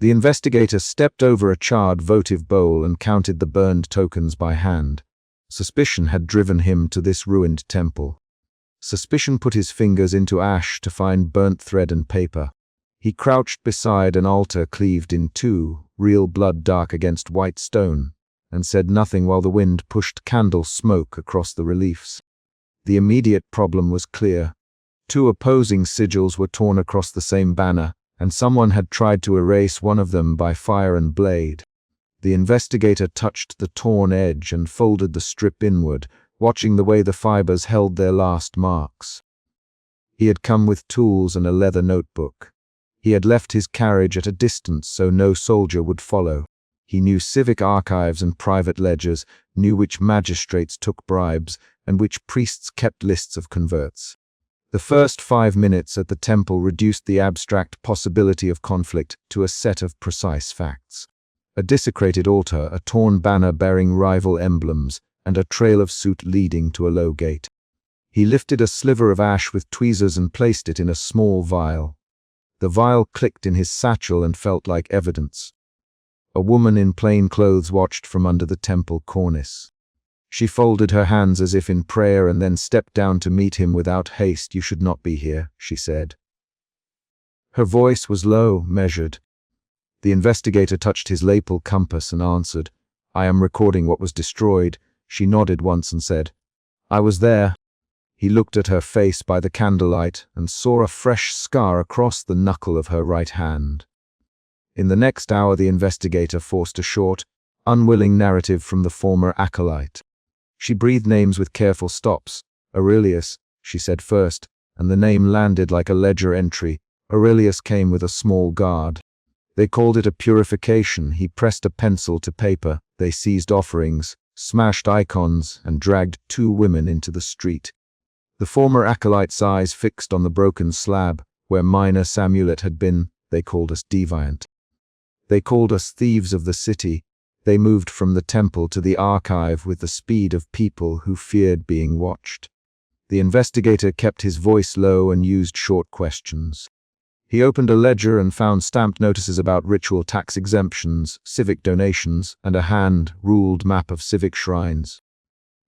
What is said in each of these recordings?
The investigator stepped over a charred votive bowl and counted the burned tokens by hand. Suspicion had driven him to this ruined temple. Suspicion put his fingers into ash to find burnt thread and paper. He crouched beside an altar cleaved in two, real blood dark against white stone, and said nothing while the wind pushed candle smoke across the reliefs. The immediate problem was clear. Two opposing sigils were torn across the same banner, and someone had tried to erase one of them by fire and blade. The investigator touched the torn edge and folded the strip inward, watching the way the fibers held their last marks. He had come with tools and a leather notebook. He had left his carriage at a distance so no soldier would follow. He knew civic archives and private ledgers, knew which magistrates took bribes, and which priests kept lists of converts. The first 5 minutes at the temple reduced the abstract possibility of conflict to a set of precise facts. A desecrated altar, a torn banner bearing rival emblems, and a trail of soot leading to a low gate. He lifted a sliver of ash with tweezers and placed it in a small vial. The vial clicked in his satchel and felt like evidence. A woman in plain clothes watched from under the temple cornice. She folded her hands as if in prayer and then stepped down to meet him without haste. "You should not be here," she said. Her voice was low, measured. The investigator touched his lapel compass and answered, "I am recording what was destroyed." She nodded once and said, "I was there." He looked at her face by the candlelight and saw a fresh scar across the knuckle of her right hand. In the next hour, the investigator forced a short, unwilling narrative from the former acolyte. She breathed names with careful stops. "Aurelius," she said first, and the name landed like a ledger entry. Aurelius came with a small guard. They called it a purification. He pressed a pencil to paper. They seized offerings, smashed icons, and dragged 2 women into the street. The former acolyte's eyes fixed on the broken slab, where Minas' amulet had been. "They called us deviant. They called us thieves of the city." They moved from the temple to the archive with the speed of people who feared being watched. The investigator kept his voice low and used short questions. He opened a ledger and found stamped notices about ritual tax exemptions, civic donations, and a hand-ruled map of civic shrines.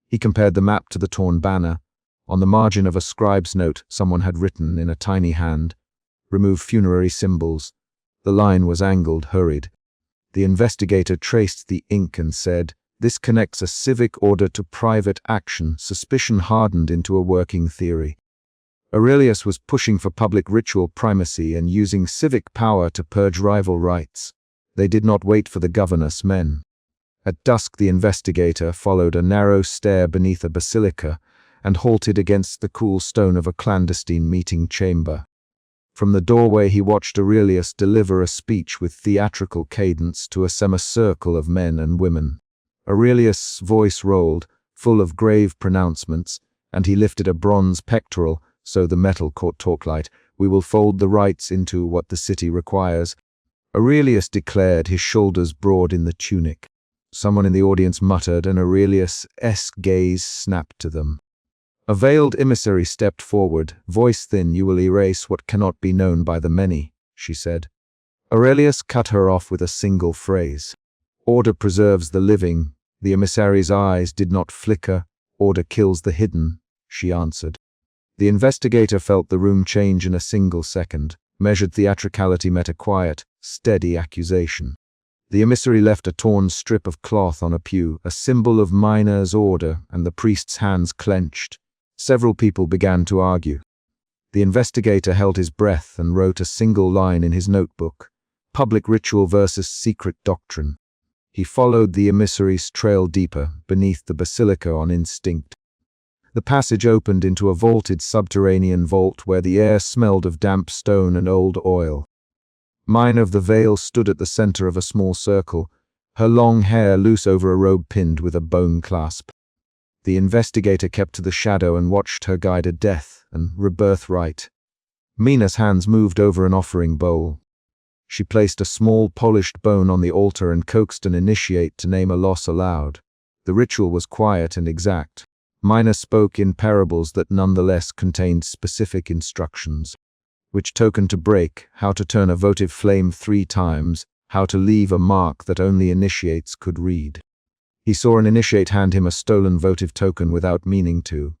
He compared the map to the torn banner. On the margin of a scribe's note, someone had written in a tiny hand, "Remove funerary symbols." The line was angled, hurried. The investigator traced the ink and said, "This connects a civic order to private action." Suspicion hardened into a working theory. Aurelius was pushing for public ritual primacy and using civic power to purge rival rites. They did not wait for the governess men. At dusk, the investigator followed a narrow stair beneath a basilica and halted against the cool stone of a clandestine meeting chamber. From the doorway, he watched Aurelius deliver a speech with theatrical cadence to a semicircle of men and women. Aurelius' voice rolled, full of grave pronouncements, and he lifted a bronze pectoral so the metal caught torchlight. "We will fold the rites into what the city requires," Aurelius declared, his shoulders broad in the tunic. Someone in the audience muttered, and Aurelius' gaze snapped to them. A veiled emissary stepped forward, voice thin. "You will erase what cannot be known by the many," she said. Aurelius cut her off with a single phrase. "Order preserves the living." The emissary's eyes did not flicker. "Order kills the hidden," she answered. The investigator felt the room change in a single second. Measured theatricality met a quiet, steady accusation. The emissary left a torn strip of cloth on a pew, a symbol of Minas' order, and the priest's hands clenched. Several people began to argue. The investigator held his breath and wrote a single line in his notebook: "Public ritual versus secret doctrine." He followed the emissary's trail deeper, beneath the basilica on instinct. The passage opened into a vaulted subterranean vault where the air smelled of damp stone and old oil. Mina of the Veil stood at the center of a small circle, her long hair loose over a robe pinned with a bone clasp. The investigator kept to the shadow and watched her guide a death and rebirth rite. Mina's hands moved over an offering bowl. She placed a small polished bone on the altar and coaxed an initiate to name a loss aloud. The ritual was quiet and exact. Mina spoke in parables that nonetheless contained specific instructions: which token to break, how to turn a votive flame 3 times, how to leave a mark that only initiates could read. He saw an initiate hand him a stolen votive token without meaning to.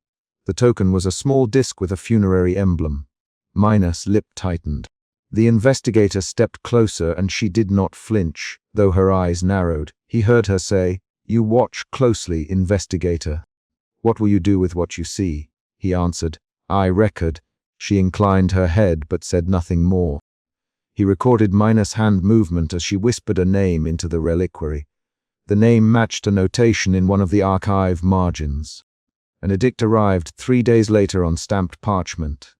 The token was a small disc with a funerary emblem. Mina's lip tightened. The investigator stepped closer and she did not flinch, though her eyes narrowed. He heard her say, "You watch closely, investigator. What will you do with what you see?" He answered, "I record." She inclined her head but said nothing more. He recorded Mina's hand movement as she whispered a name into the reliquary. The name matched a notation in one of the archive margins. An edict arrived 3 days later on stamped parchment.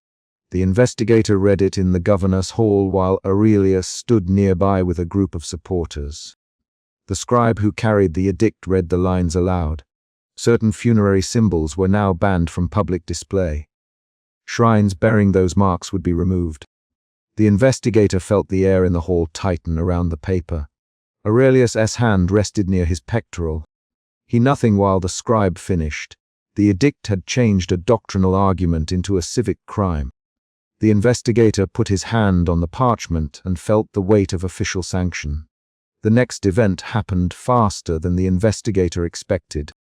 The investigator read it in the governor's hall while Aurelius stood nearby with a group of supporters. The scribe who carried the edict read the lines aloud. Certain funerary symbols were now banned from public display. Shrines bearing those marks would be removed. The investigator felt the air in the hall tighten around the paper. Aurelius's hand rested near his pectoral. He nothing while the scribe finished. The edict had changed a doctrinal argument into a civic crime. The investigator put his hand on the parchment and felt the weight of official sanction. The next event happened faster than the investigator expected.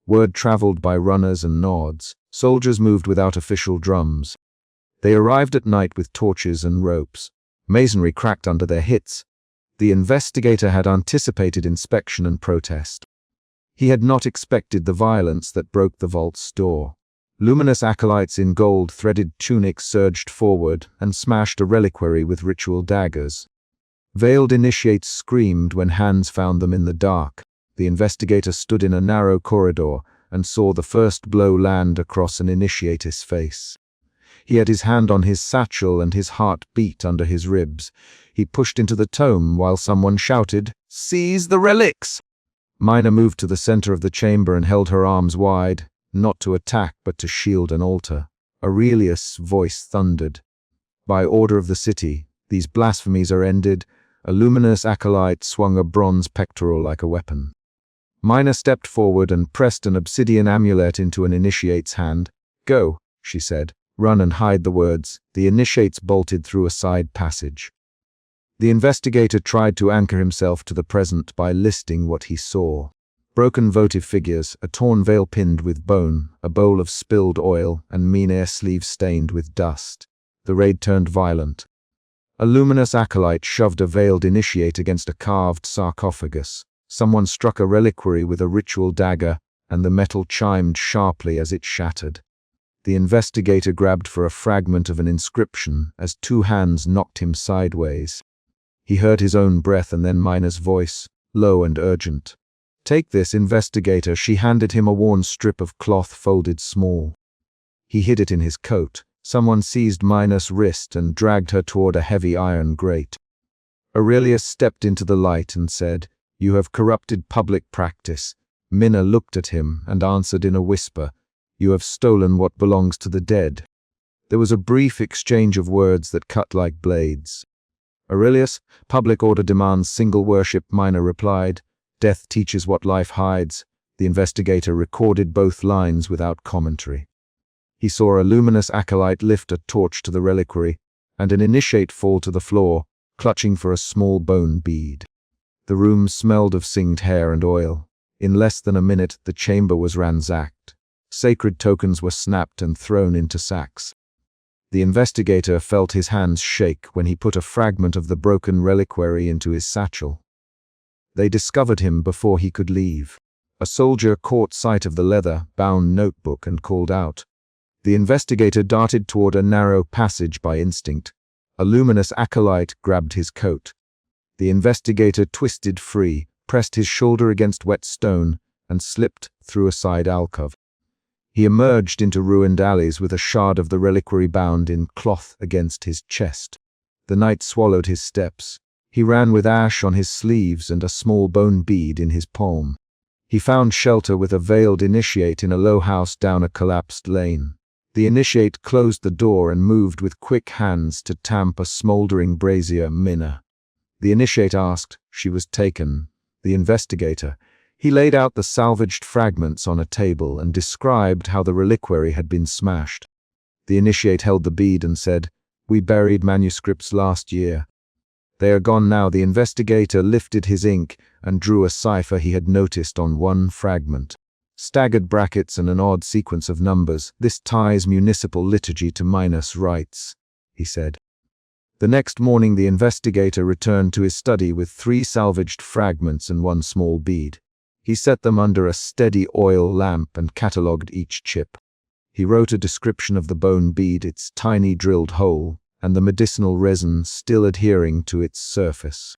Word traveled by runners and nods. Soldiers moved without official drums. They arrived at night with torches and ropes. Masonry cracked under their hits. The investigator had anticipated inspection and protest. He had not expected the violence that broke the vault's door. Luminous acolytes in gold-threaded tunics surged forward and smashed a reliquary with ritual daggers. Veiled initiates screamed when hands found them in the dark. The investigator stood in a narrow corridor and saw the first blow land across an initiate's face. He had his hand on his satchel and his heart beat under his ribs. He pushed into the tome while someone shouted, "Seize the relics!" Mina moved to the center of the chamber and held her arms wide, not to attack but to shield an altar. Aurelius' voice thundered. "By order of the city, these blasphemies are ended." A luminous acolyte swung a bronze pectoral like a weapon. Mina stepped forward and pressed an obsidian amulet into an initiate's hand. "Go," she said. "Run and hide the words." The initiates bolted through a side passage. The investigator tried to anchor himself to the present by listing what he saw. Broken votive figures, a torn veil pinned with bone, a bowl of spilled oil, and Mina's sleeve stained with dust. The raid turned violent. A luminous acolyte shoved a veiled initiate against a carved sarcophagus. Someone struck a reliquary with a ritual dagger, and the metal chimed sharply as it shattered. The investigator grabbed for a fragment of an inscription as 2 hands knocked him sideways. He heard his own breath and then Mina's voice, low and urgent. "Take this, investigator." She handed him a worn strip of cloth folded small. He hid it in his coat. Someone seized Mina's wrist and dragged her toward a heavy iron grate. Aurelius stepped into the light and said, "You have corrupted public practice." Mina looked at him and answered in a whisper, "You have stolen what belongs to the dead." There was a brief exchange of words that cut like blades. "Aurelius, public order demands single worship," Mina replied. "Death teaches what life hides." The investigator recorded both lines without commentary. He saw a luminous acolyte lift a torch to the reliquary, and an initiate fall to the floor, clutching for a small bone bead. The room smelled of singed hair and oil. In less than a minute, the chamber was ransacked. Sacred tokens were snapped and thrown into sacks. The investigator felt his hands shake when he put a fragment of the broken reliquary into his satchel. They discovered him before he could leave. A soldier caught sight of the leather-bound notebook and called out. The investigator darted toward a narrow passage by instinct. A luminous acolyte grabbed his coat. The investigator twisted free, pressed his shoulder against wet stone, and slipped through a side alcove. He emerged into ruined alleys with a shard of the reliquary bound in cloth against his chest. The night swallowed his steps. He ran with ash on his sleeves and a small bone bead in his palm. He found shelter with a veiled initiate in a low house down a collapsed lane. The initiate closed the door and moved with quick hands to tamp a smoldering brazier. "Mina." The initiate asked. She was taken. The investigator. He laid out the salvaged fragments on a table and described how the reliquary had been smashed. The initiate held the bead and said, "We buried manuscripts last year." They are gone now. The investigator lifted his ink and drew a cipher he had noticed on one fragment. Staggered brackets and an odd sequence of numbers. This ties municipal liturgy to minus rites, he said. The next morning the investigator returned to his study with 3 salvaged fragments and 1 small bead. He set them under a steady oil lamp and catalogued each chip. He wrote a description of the bone bead, its tiny drilled hole, and the medicinal resin still adhering to its surface.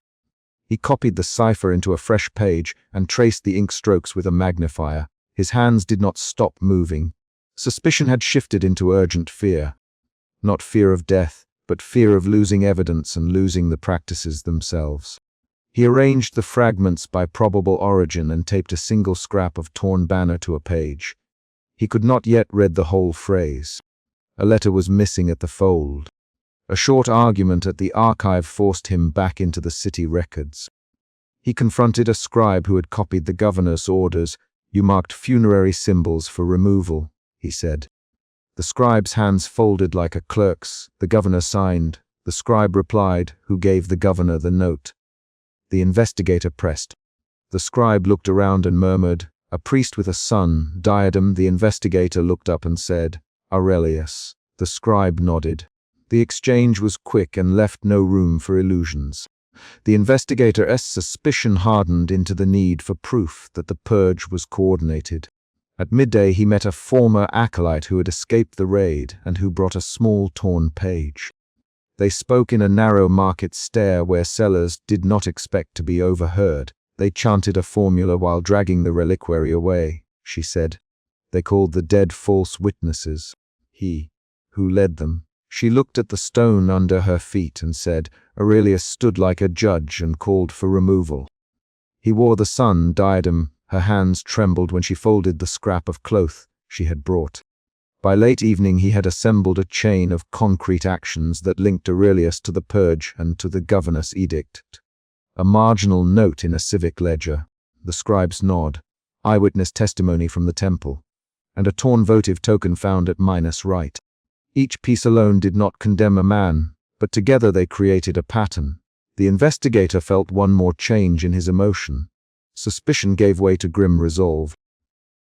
He copied the cipher into a fresh page and traced the ink strokes with a magnifier. His hands did not stop moving. Suspicion had shifted into urgent fear. Not fear of death, but fear of losing evidence and losing the practices themselves. He arranged the fragments by probable origin and taped a single scrap of torn banner to a page. He could not yet read the whole phrase. A letter was missing at the fold. A short argument at the archive forced him back into the city records. He confronted a scribe who had copied the governor's orders. "You marked funerary symbols for removal," he said. The scribe's hands folded like a clerk's. The governor signed. The scribe replied, "Who gave the governor the note?" The investigator pressed. The scribe looked around and murmured, "A priest with a sun, diadem." The investigator looked up and said, "Aurelius." The scribe nodded. The exchange was quick and left no room for illusions. The investigator's suspicion hardened into the need for proof that the purge was coordinated. At midday he met a former acolyte who had escaped the raid and who brought a small torn page. They spoke in a narrow market stare where sellers did not expect to be overheard. They chanted a formula while dragging the reliquary away, she said. They called the dead false witnesses. He, who led them. She looked at the stone under her feet and said, Aurelius stood like a judge and called for removal. He wore the sun diadem. Her hands trembled when she folded the scrap of cloth she had brought. By late evening he had assembled a chain of concrete actions that linked Aurelius to the purge and to the governor's edict. A marginal note in a civic ledger, the scribe's nod, eyewitness testimony from the temple, and a torn votive token found at minus right. Each piece alone did not condemn a man, but together they created a pattern. The investigator felt one more change in his emotion. Suspicion gave way to grim resolve.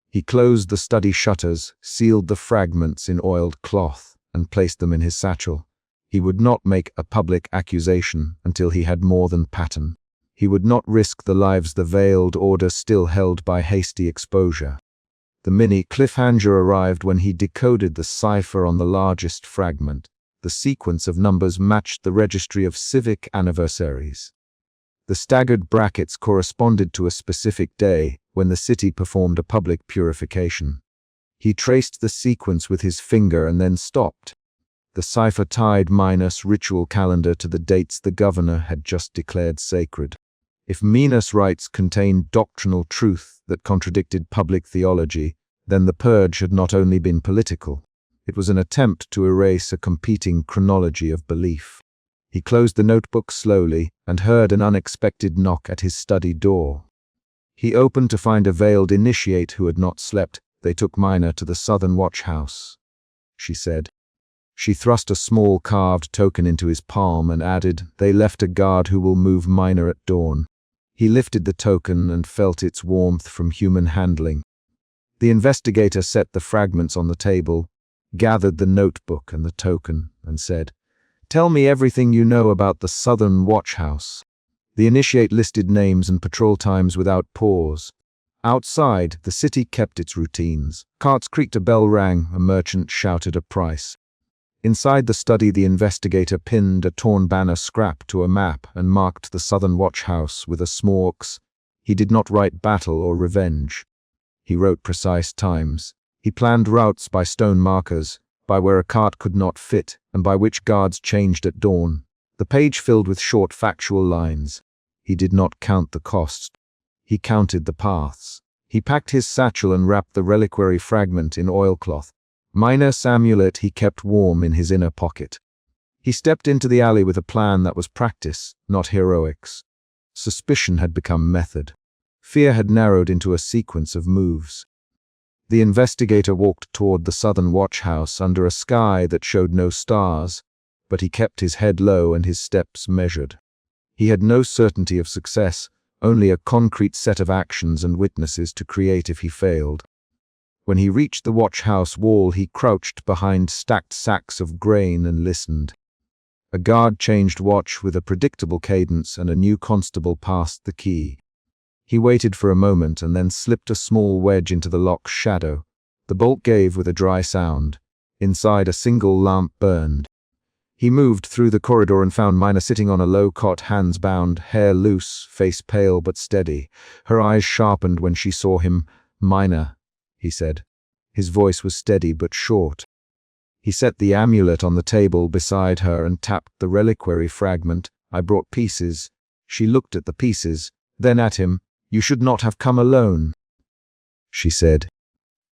He closed the study shutters, sealed the fragments in oiled cloth, and placed them in his satchel. He would not make a public accusation until he had more than pattern. He would not risk the lives the veiled order still held by hasty exposure. The mini cliffhanger arrived when he decoded the cipher on the largest fragment. The sequence of numbers matched the registry of civic anniversaries. The staggered brackets corresponded to a specific day when the city performed a public purification. He traced the sequence with his finger and then stopped. The cipher tied minus ritual calendar to the dates the governor had just declared sacred. If minus rites contained doctrinal truth that contradicted public theology, then the purge had not only been political. It was an attempt to erase a competing chronology of belief. He closed the notebook slowly and heard an unexpected knock at his study door. He opened to find a veiled initiate who had not slept. They took Minor to the southern watch house, she said. She thrust a small carved token into his palm and added, They left a guard who will move Minor at dawn. He lifted the token and felt its warmth from human handling. The investigator set the fragments on the table, gathered the notebook and the token, and said, Tell me everything you know about the Southern Watch House. The initiate listed names and patrol times without pause. Outside, the city kept its routines. Carts creaked, a bell rang, a merchant shouted a price. Inside the study, the investigator pinned a torn banner scrap to a map and marked the Southern Watch House with a small X. He did not write battle or revenge. He wrote precise times. He planned routes by stone markers, by where a cart could not fit, and by which guards changed at dawn. The page filled with short factual lines. He did not count the costs. He counted the paths. He packed his satchel and wrapped the reliquary fragment in oilcloth. Minor's amulet he kept warm in his inner pocket. He stepped into the alley with a plan that was practice, not heroics. Suspicion had become method. Fear had narrowed into a sequence of moves. The investigator walked toward the Southern Watch House under a sky that showed no stars, but he kept his head low and his steps measured. He had no certainty of success, only a concrete set of actions and witnesses to create if he failed. When he reached the watch-house wall, he crouched behind stacked sacks of grain and listened. A guard changed watch with a predictable cadence, and a new constable passed the key. He waited for a moment and then slipped a small wedge into the lock's shadow. The bolt gave with a dry sound. Inside, a single lamp burned. He moved through the corridor and found Mina sitting on a low cot, hands bound, hair loose, face pale but steady. Her eyes sharpened when she saw him. "Mina," he said. His voice was steady but short. He set the amulet on the table beside her and tapped the reliquary fragment. "I brought pieces." She looked at the pieces, then at him. "You should not have come alone," she said.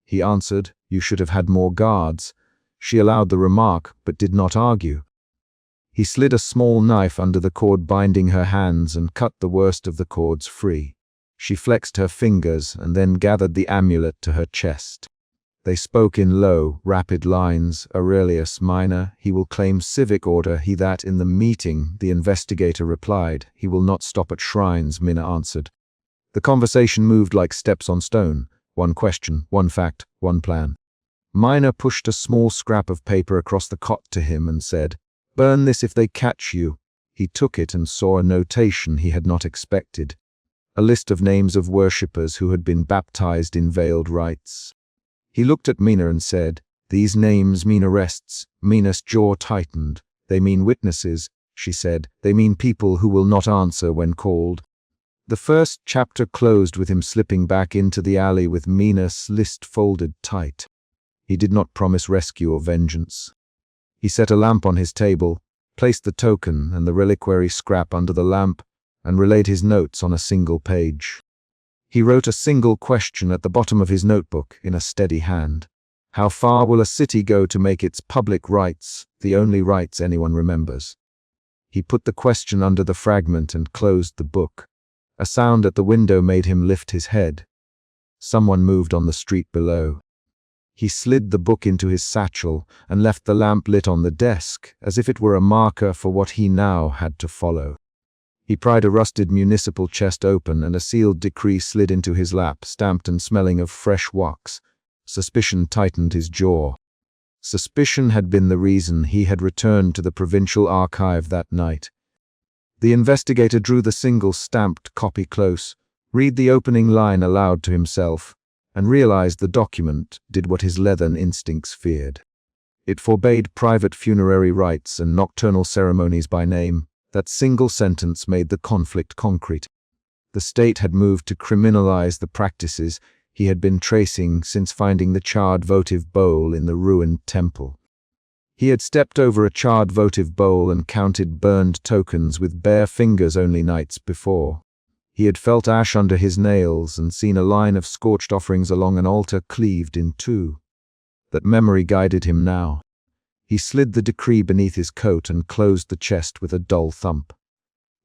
He answered, "You should have had more guards." She allowed the remark, but did not argue. He slid a small knife under the cord binding her hands and cut the worst of the cords free. She flexed her fingers and then gathered the amulet to her chest. They spoke in low, rapid lines. "Aurelius Minor, he will claim civic order, he that in the meeting," the investigator replied. "He will not stop at shrines," Minna answered. The conversation moved like steps on stone. One question, one fact, one plan. Minor pushed a small scrap of paper across the cot to him and said, "Burn this if they catch you." He took it and saw a notation he had not expected. A list of names of worshippers who had been baptized in veiled rites. He looked at Mina and said, "These names mean arrests." Mina's jaw tightened. "They mean witnesses," she said. "They mean people who will not answer when called." The first chapter closed with him slipping back into the alley with Mina's list folded tight. He did not promise rescue or vengeance. He set a lamp on his table, placed the token and the reliquary scrap under the lamp, and relayed his notes on a single page. He wrote a single question at the bottom of his notebook in a steady hand. How far will a city go to make its public rites the only rites anyone remembers? He put the question under the fragment and closed the book. A sound at the window made him lift his head. Someone moved on the street below. He slid the book into his satchel and left the lamp lit on the desk, as if it were a marker for what he now had to follow. He pried a rusted municipal chest open, and a sealed decree slid into his lap, stamped and smelling of fresh wax. Suspicion tightened his jaw. Suspicion had been the reason he had returned to the provincial archive that night. The investigator drew the single stamped copy close, read the opening line aloud to himself, and realized the document did what his leathern instincts feared. It forbade private funerary rites and nocturnal ceremonies by name. That single sentence made the conflict concrete. The state had moved to criminalize the practices he had been tracing since finding the charred votive bowl in the ruined temple. He had stepped over a charred votive bowl and counted burned tokens with bare fingers only nights before. He had felt ash under his nails and seen a line of scorched offerings along an altar cleaved in two. That memory guided him now. He slid the decree beneath his coat and closed the chest with a dull thump.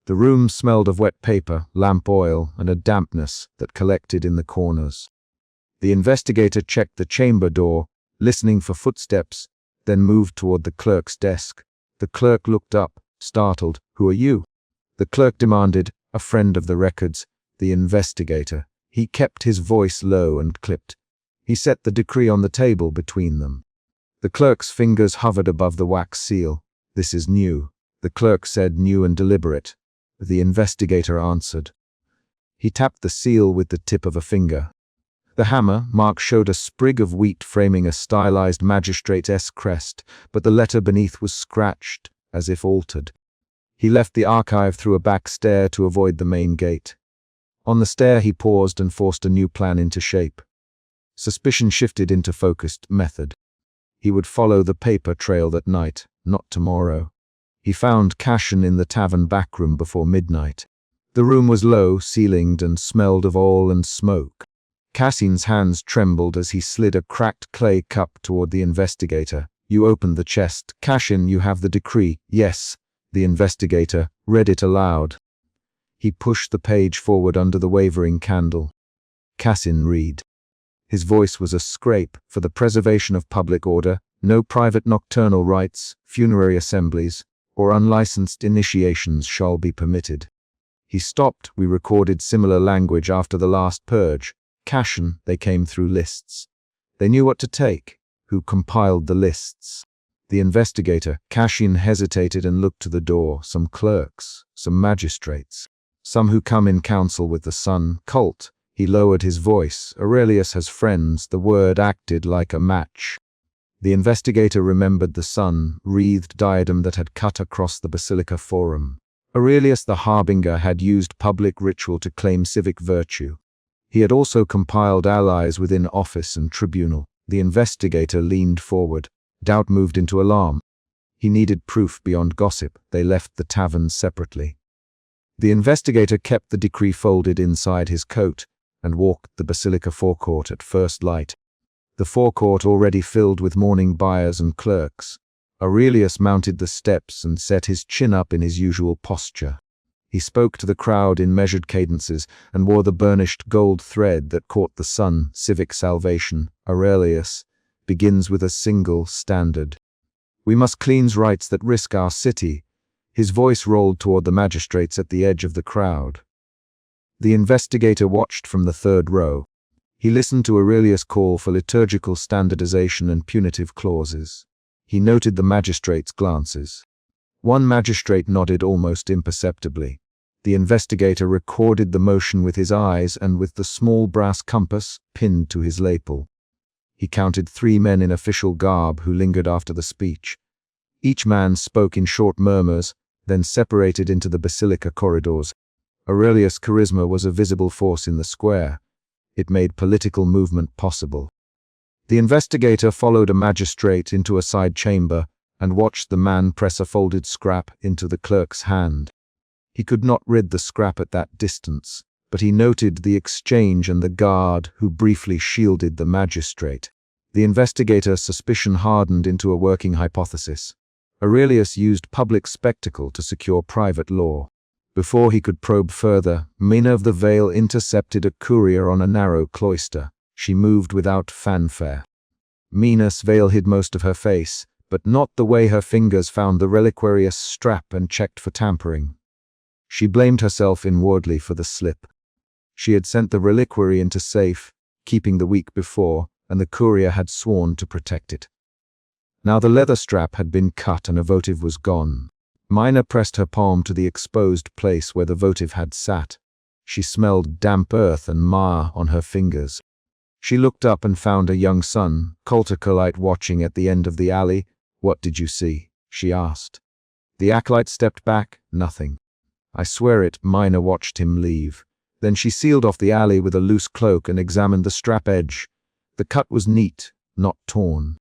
The room smelled of wet paper, lamp oil, and a dampness that collected in the corners. The investigator checked the chamber door, listening for footsteps, then moved toward the clerk's desk. The clerk looked up, startled. "Who are you?" The clerk demanded. "A friend of the records." The investigator. He kept his voice low and clipped. He set the decree on the table between them. The clerk's fingers hovered above the wax seal. "This is new," the clerk said, "new and deliberate." The investigator answered. He tapped the seal with the tip of a finger. The hammer mark showed a sprig of wheat framing a stylized magistrate's crest, but the letter beneath was scratched, as if altered. He left the archive through a back stair to avoid the main gate. On the stair he paused and forced a new plan into shape. Suspicion shifted into focused method. He would follow the paper trail that night, not tomorrow. He found Cashin in the tavern backroom before midnight. The room was low-ceilinged and smelled of oil and smoke. Cassin's hands trembled as he slid a cracked clay cup toward the investigator. "You opened the chest. Cashin, you have the decree." "Yes." The investigator read it aloud. He pushed the page forward under the wavering candle. Cassin read. His voice was a scrape. "For the preservation of public order, no private nocturnal rites, funerary assemblies, or unlicensed initiations shall be permitted. He stopped. We recorded similar language after the last purge. Cashin, they came through lists. They knew what to take. Who compiled the lists? The investigator. Cashin hesitated and looked to the door. Some clerks, some magistrates, some who come in council with the sun. Cult. He lowered his voice. Aurelius has friends. The word acted like a match. The investigator remembered the sun-wreathed diadem that had cut across the Basilica Forum. Aurelius the Harbinger had used public ritual to claim civic virtue. He had also compiled allies within office and tribunal. The investigator leaned forward. Doubt moved into alarm. He needed proof beyond gossip. They left the tavern separately. The investigator kept the decree folded inside his coat and walked the Basilica forecourt at first light. The forecourt already filled with morning buyers and clerks. Aurelius mounted the steps and set his chin up in his usual posture. He spoke to the crowd in measured cadences and wore the burnished gold thread that caught the sun. Civic salvation, Aurelius, begins with a single standard. We must cleanse rites that risk our city. His voice rolled toward the magistrates at the edge of the crowd. The investigator watched from the third row. He listened to Aurelius' call for liturgical standardization and punitive clauses. He noted the magistrates' glances. One magistrate nodded almost imperceptibly. The investigator recorded the motion with his eyes and with the small brass compass pinned to his lapel. He counted 3 men in official garb who lingered after the speech. Each man spoke in short murmurs, then separated into the basilica corridors. Aurelius' charisma was a visible force in the square. It made political movement possible. The investigator followed a magistrate into a side chamber and watched the man press a folded scrap into the clerk's hand. He could not read the scrap at that distance, but he noted the exchange and the guard who briefly shielded the magistrate. The investigator's suspicion hardened into a working hypothesis. Aurelius used public spectacle to secure private law. Before he could probe further, Mina of the Veil intercepted a courier on a narrow cloister. She moved without fanfare. Mina's veil hid most of her face, but not the way her fingers found the reliquarious strap and checked for tampering. She blamed herself inwardly for the slip. She had sent the reliquary into safe, keeping the week before, and the courier had sworn to protect it. Now the leather strap had been cut and a votive was gone. Mina pressed her palm to the exposed place where the votive had sat. She smelled damp earth and mire on her fingers. She looked up and found a young son, cult acolyte, watching at the end of the alley. "What did you see?" she asked. The acolyte stepped back. "Nothing." "I swear it." Mina watched him leave. Then she sealed off the alley with a loose cloak and examined the strap edge. The cut was neat, not torn.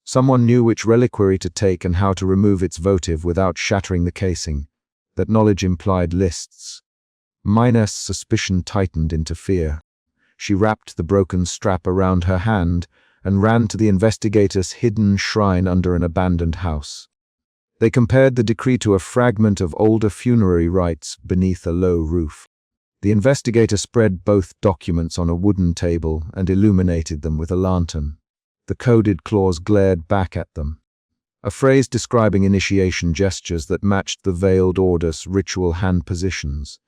Someone knew which reliquary to take and how to remove its votive without shattering the casing. That knowledge implied lists. Mina's suspicion tightened into fear. She wrapped the broken strap around her hand and ran to the investigator's hidden shrine under an abandoned house. They compared the decree to a fragment of older funerary rites beneath a low roof. The investigator spread both documents on a wooden table and illuminated them with a lantern. The coded clause glared back at them. A phrase describing initiation gestures that matched the veiled order's ritual hand positions.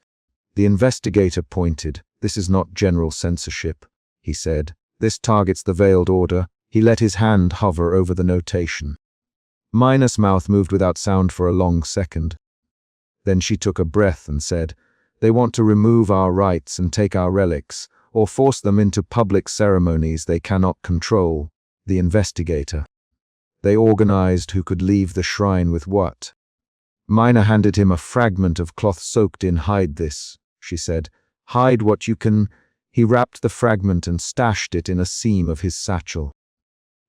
The investigator pointed. "This is not general censorship," he said. "This targets the veiled order." He let his hand hover over the notation. Mina's mouth moved without sound for a long second. Then she took a breath and said, "They want to remove our rites and take our relics, or force them into public ceremonies they cannot control." The investigator. They organized who could leave the shrine with what. Mina handed him a fragment of cloth soaked in. "Hide this," she said. "Hide what you can." He wrapped the fragment and stashed it in a seam of his satchel.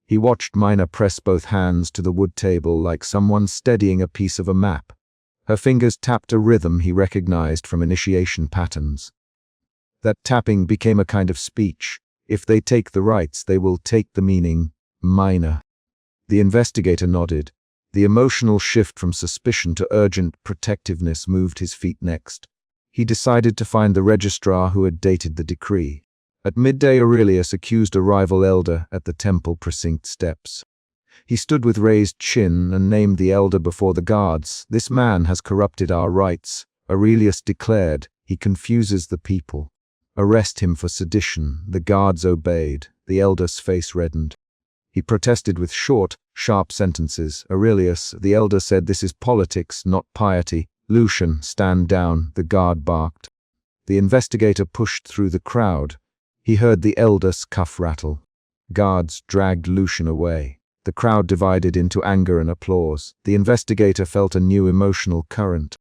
He watched Mina press both hands to the wood table like someone steadying a piece of a map. Her fingers tapped a rhythm he recognized from initiation patterns. That tapping became a kind of speech. If they take the rites, they will take the meaning. Mina. The investigator nodded. The emotional shift from suspicion to urgent protectiveness moved his feet next. He decided to find the registrar who had dated the decree. At midday, Aurelius accused a rival elder at the temple precinct steps. He stood with raised chin and named the elder before the guards. "This man has corrupted our rites," Aurelius declared. "He confuses the people. Arrest him for sedition." The guards obeyed. The elder's face reddened. He protested with short, sharp sentences. "Aurelius," the elder said, "this is politics, not piety." "Lucian, stand down," the guard barked. The investigator pushed through the crowd. He heard the elder's cuff rattle. Guards dragged Lucian away. The crowd divided into anger and applause. The investigator felt a new emotional current.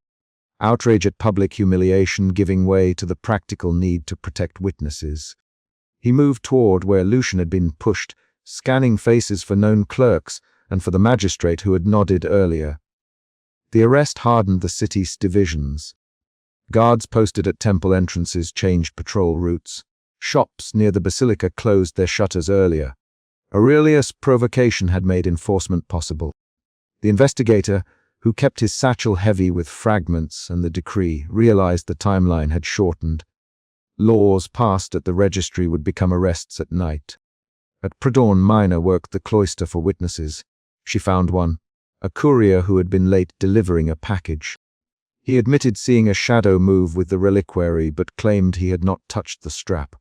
Outrage at public humiliation giving way to the practical need to protect witnesses. He moved toward where Lucian had been pushed, scanning faces for known clerks and for the magistrate who had nodded earlier. The arrest hardened the city's divisions. Guards posted at temple entrances changed patrol routes. Shops near the basilica closed their shutters earlier. Aurelius' provocation had made enforcement possible. The investigator, who kept his satchel heavy with fragments and the decree, realized the timeline had shortened. Laws passed at the registry would become arrests at night. At pre-dawn, Mina worked the cloister for witnesses. She found one, a courier who had been late delivering a package. He admitted seeing a shadow move with the reliquary but claimed he had not touched the strap.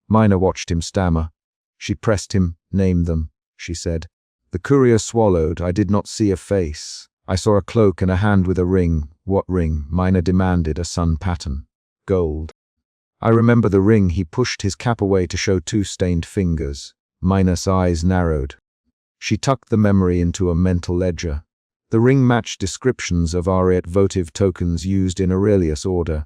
Mina watched him stammer. She pressed him. "Name them," she said. The courier swallowed. "I did not see a face. I saw a cloak and a hand with a ring." "What ring?" Mina demanded. "A sun pattern. Gold." "I remember the ring." He pushed his cap away to show two stained fingers. Mina's eyes narrowed. She tucked the memory into a mental ledger. The ring matched descriptions of Ariate votive tokens used in Aurelius' order.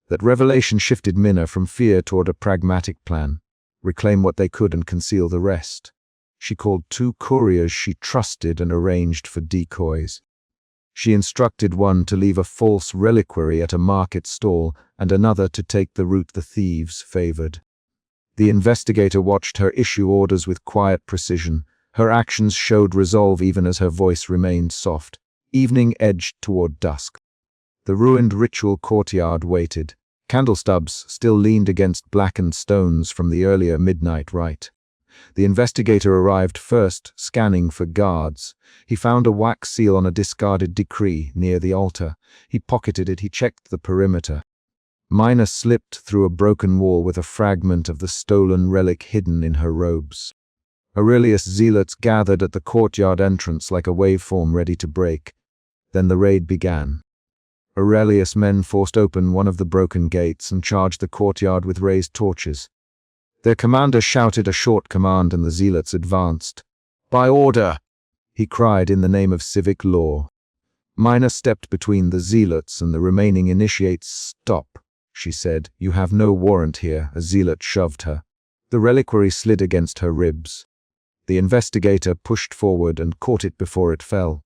That revelation shifted Mina from fear toward a pragmatic plan. Reclaim what they could and conceal the rest. She called two couriers she trusted and arranged for decoys. She instructed one to leave a false reliquary at a market stall and another to take the route the thieves favored. The investigator watched her issue orders with quiet precision. Her actions showed resolve even as her voice remained soft. Evening edged toward dusk. The ruined ritual courtyard waited. Candle stubs still leaned against blackened stones from the earlier midnight rite. The investigator arrived first, scanning for guards. He found a wax seal on a discarded decree near the altar. He pocketed it. He checked the perimeter. Mina slipped through a broken wall with a fragment of the stolen relic hidden in her robes. Aurelius' zealots gathered at the courtyard entrance like a waveform ready to break. Then the raid began. Aurelius' men forced open one of the broken gates and charged the courtyard with raised torches. Their commander shouted a short command and the zealots advanced. "By order!" he cried in the name of civic law. Mina stepped between the zealots and the remaining initiates. "Stop," she said. "You have no warrant here." A zealot shoved her. The reliquary slid against her ribs. The investigator pushed forward and caught it before it fell.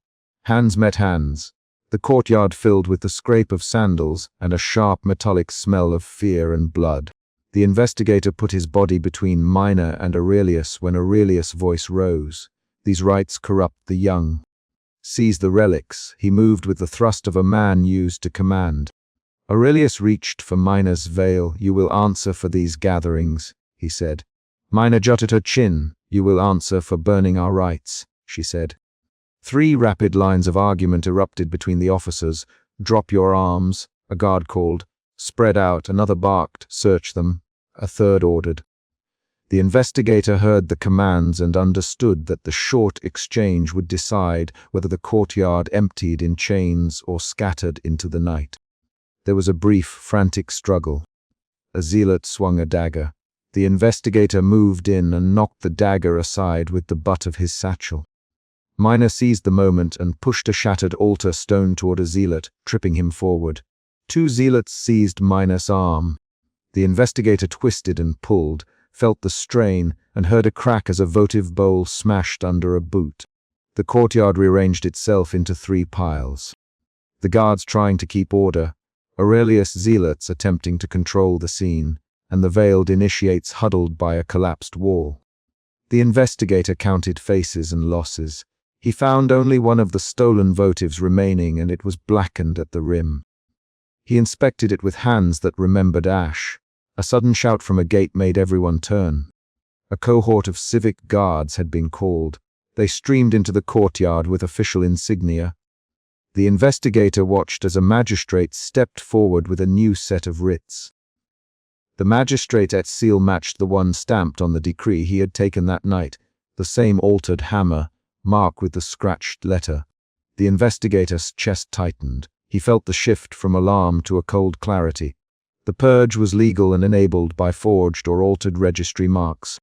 Hands met hands. The courtyard filled with the scrape of sandals and a sharp metallic smell of fear and blood. The investigator put his body between Mina and Aurelius when Aurelius' voice rose. "These rites corrupt the young. Seize the relics." He moved with the thrust of a man used to command. Aurelius reached for Mina's veil. "You will answer for these gatherings," he said. Mina jutted her chin. "You will answer for burning our rites," she said. 3 rapid lines of argument erupted between the officers. "Drop your arms," a guard called. "Spread out," another barked. "Search them," a third ordered. The investigator heard the commands and understood that the short exchange would decide whether the courtyard emptied in chains or scattered into the night. There was a brief, frantic struggle. A zealot swung a dagger. The investigator moved in and knocked the dagger aside with the butt of his satchel. Mina seized the moment and pushed a shattered altar stone toward a zealot, tripping him forward. 2 zealots seized Mina's arm. The investigator twisted and pulled, felt the strain, and heard a crack as a votive bowl smashed under a boot. The courtyard rearranged itself into 3 piles. The guards trying to keep order, Aurelius' zealots attempting to control the scene, and the veiled initiates huddled by a collapsed wall. The investigator counted faces and losses. He found only one of the stolen votives remaining, and it was blackened at the rim. He inspected it with hands that remembered ash. A sudden shout from a gate made everyone turn. A cohort of civic guards had been called. They streamed into the courtyard with official insignia. The investigator watched as a magistrate stepped forward with a new set of writs. The magistrate's seal matched the one stamped on the decree he had taken that night, the same altered hammer, marked with the scratched letter. The investigator's chest tightened. He felt the shift from alarm to a cold clarity. The purge was legal and enabled by forged or altered registry marks.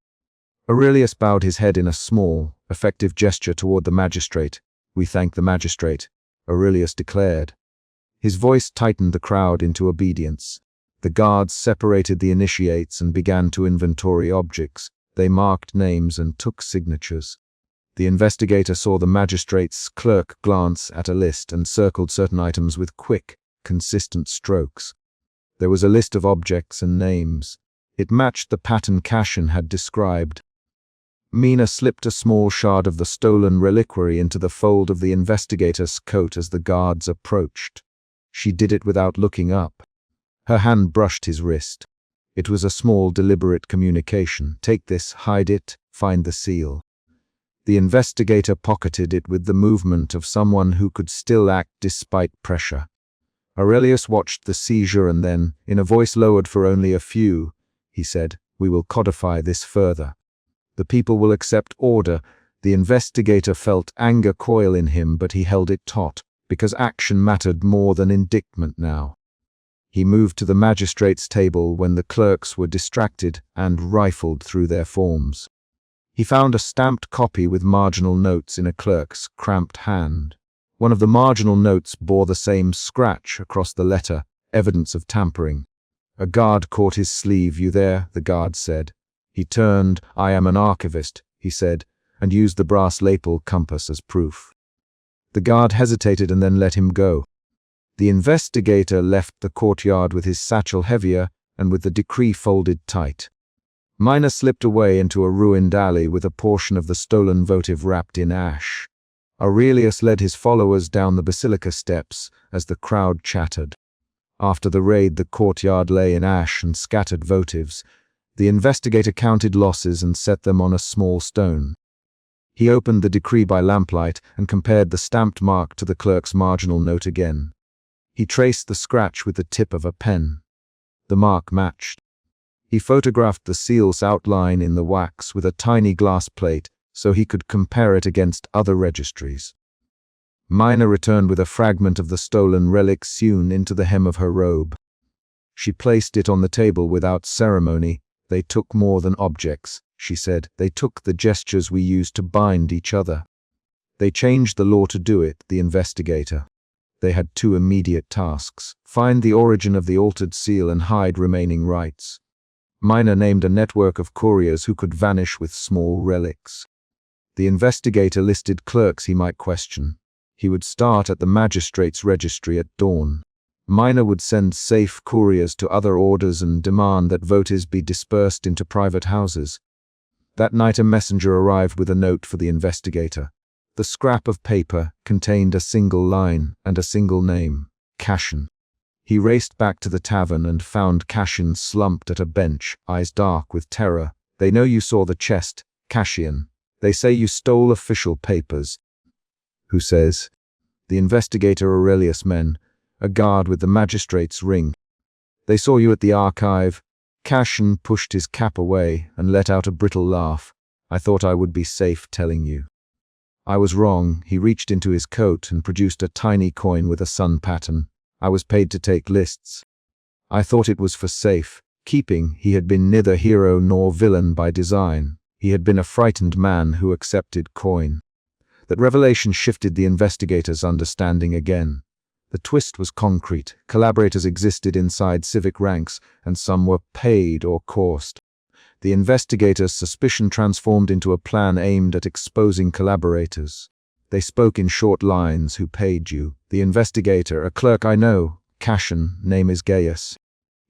Aurelius bowed his head in a small, effective gesture toward the magistrate. "We thank the magistrate," Aurelius declared. His voice tightened the crowd into obedience. The guards separated the initiates and began to inventory objects. They marked names and took signatures. The investigator saw the magistrate's clerk glance at a list and circled certain items with quick, consistent strokes. There was a list of objects and names. It matched the pattern Cashin had described. Mina slipped a small shard of the stolen reliquary into the fold of the investigator's coat as the guards approached. She did it without looking up. Her hand brushed his wrist. It was a small, deliberate communication. "Take this, hide it, find the seal." The investigator pocketed it with the movement of someone who could still act despite pressure. Aurelius watched the seizure and then, in a voice lowered for only a few, he said, "We will codify this further. The people will accept order." The investigator felt anger coil in him, but he held it taut, because action mattered more than indictment now. He moved to the magistrate's table when the clerks were distracted and rifled through their forms. He found a stamped copy with marginal notes in a clerk's cramped hand. One of the marginal notes bore the same scratch across the letter, evidence of tampering. A guard caught his sleeve. "You there?" the guard said. He turned. "I am an archivist," he said, and used the brass lapel compass as proof. The guard hesitated and then let him go. The investigator left the courtyard with his satchel heavier and with the decree folded tight. Mina slipped away into a ruined alley with a portion of the stolen votive wrapped in ash. Aurelius led his followers down the basilica steps as the crowd chattered. After the raid, the courtyard lay in ash and scattered votives. The investigator counted losses and set them on a small stone. He opened the decree by lamplight and compared the stamped mark to the clerk's marginal note again. He traced the scratch with the tip of a pen. The mark matched. He photographed the seal's outline in the wax with a tiny glass plate so he could compare it against other registries. Mina returned with a fragment of the stolen relic sewn into the hem of her robe. She placed it on the table without ceremony. "They took more than objects," she said. "They took the gestures we used to bind each other. They changed the law to do it." The investigator. They had two immediate tasks: find the origin of the altered seal and hide remaining rites. Mina named a network of couriers who could vanish with small relics. The investigator listed clerks he might question. He would start at the magistrate's registry at dawn. Mina would send safe couriers to other orders and demand that votives be dispersed into private houses. That night a messenger arrived with a note for the investigator. The scrap of paper contained a single line and a single name: Cashin. He raced back to the tavern and found Cashin slumped at a bench, eyes dark with terror. "They know you saw the chest, Cashin. They say you stole official papers." "Who says?" "The investigator Aurelius' men, a guard with the magistrate's ring. They saw you at the archive." Cashin pushed his cap away and let out a brittle laugh. "I thought I would be safe telling you." "I was wrong." He reached into his coat and produced a tiny coin with a sun pattern. "I was paid to take lists. I thought it was for safe keeping." He had been neither hero nor villain by design. He had been a frightened man who accepted coin. That revelation shifted the investigator's understanding again. The twist was concrete. Collaborators existed inside civic ranks, and some were paid or coerced. The investigator's suspicion transformed into a plan aimed at exposing collaborators. "They spoke in short lines. Who paid you?" "The investigator, a clerk I know. Cashin, name is Gaius.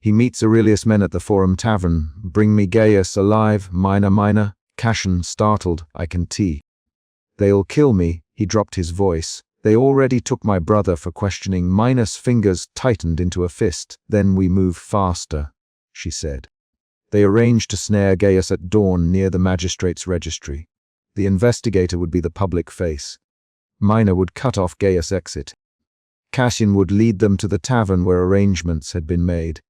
He meets Aurelius' men at the Forum Tavern. Bring me Gaius alive." Mina. Cashin, startled. "I can tell. They'll kill me." He dropped his voice. "They already took my brother for questioning." Mina's fingers tightened into a fist. "Then we move faster," she said. They arranged to snare Gaius at dawn near the magistrate's registry. The investigator would be the public face. Minor would cut off Gaius' exit. Cassian would lead them to the tavern where arrangements had been made.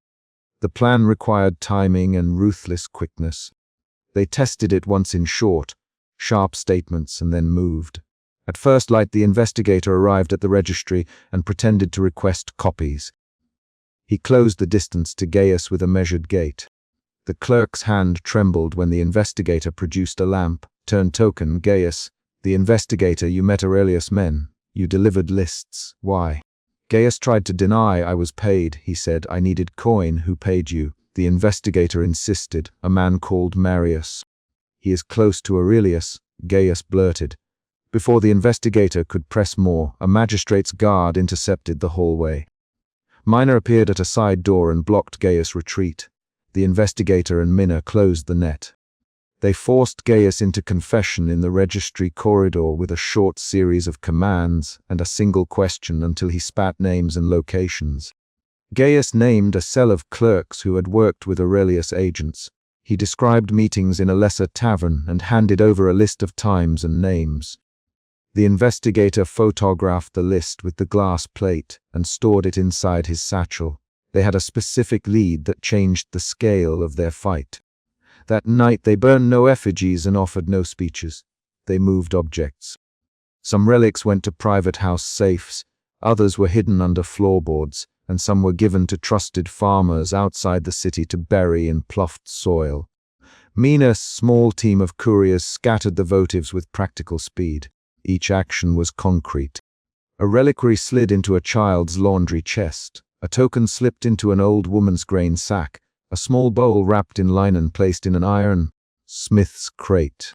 The plan required timing and ruthless quickness. They tested it once in short, sharp statements, and then moved. At first light, the investigator arrived at the registry and pretended to request copies. He closed the distance to Gaius with a measured gait. The clerk's hand trembled when the investigator produced a lamp. Turn token, Gaius. The investigator, you met Aurelius' men. You delivered lists. Why? Gaius tried to deny. I was paid, he said. I needed coin. Who paid you? The investigator insisted. A man called Marius. He is close to Aurelius, Gaius blurted. Before the investigator could press more, a magistrate's guard intercepted the hallway. Minor appeared at a side door and blocked Gaius' retreat. The investigator and Minna closed the net. They forced Gaius into confession in the registry corridor with a short series of commands and a single question until he spat names and locations. Gaius named a cell of clerks who had worked with Aurelius' agents. He described meetings in a lesser tavern and handed over a list of times and names. The investigator photographed the list with the glass plate and stored it inside his satchel. They had a specific lead that changed the scale of their fight. That night they burned no effigies and offered no speeches. They moved objects. Some relics went to private house safes, others were hidden under floorboards, and some were given to trusted farmers outside the city to bury in ploughed soil. Mina's small team of couriers scattered the votives with practical speed. Each action was concrete. A reliquary slid into a child's laundry chest. A token slipped into an old woman's grain sack. A small bowl wrapped in linen placed in an iron smith's crate.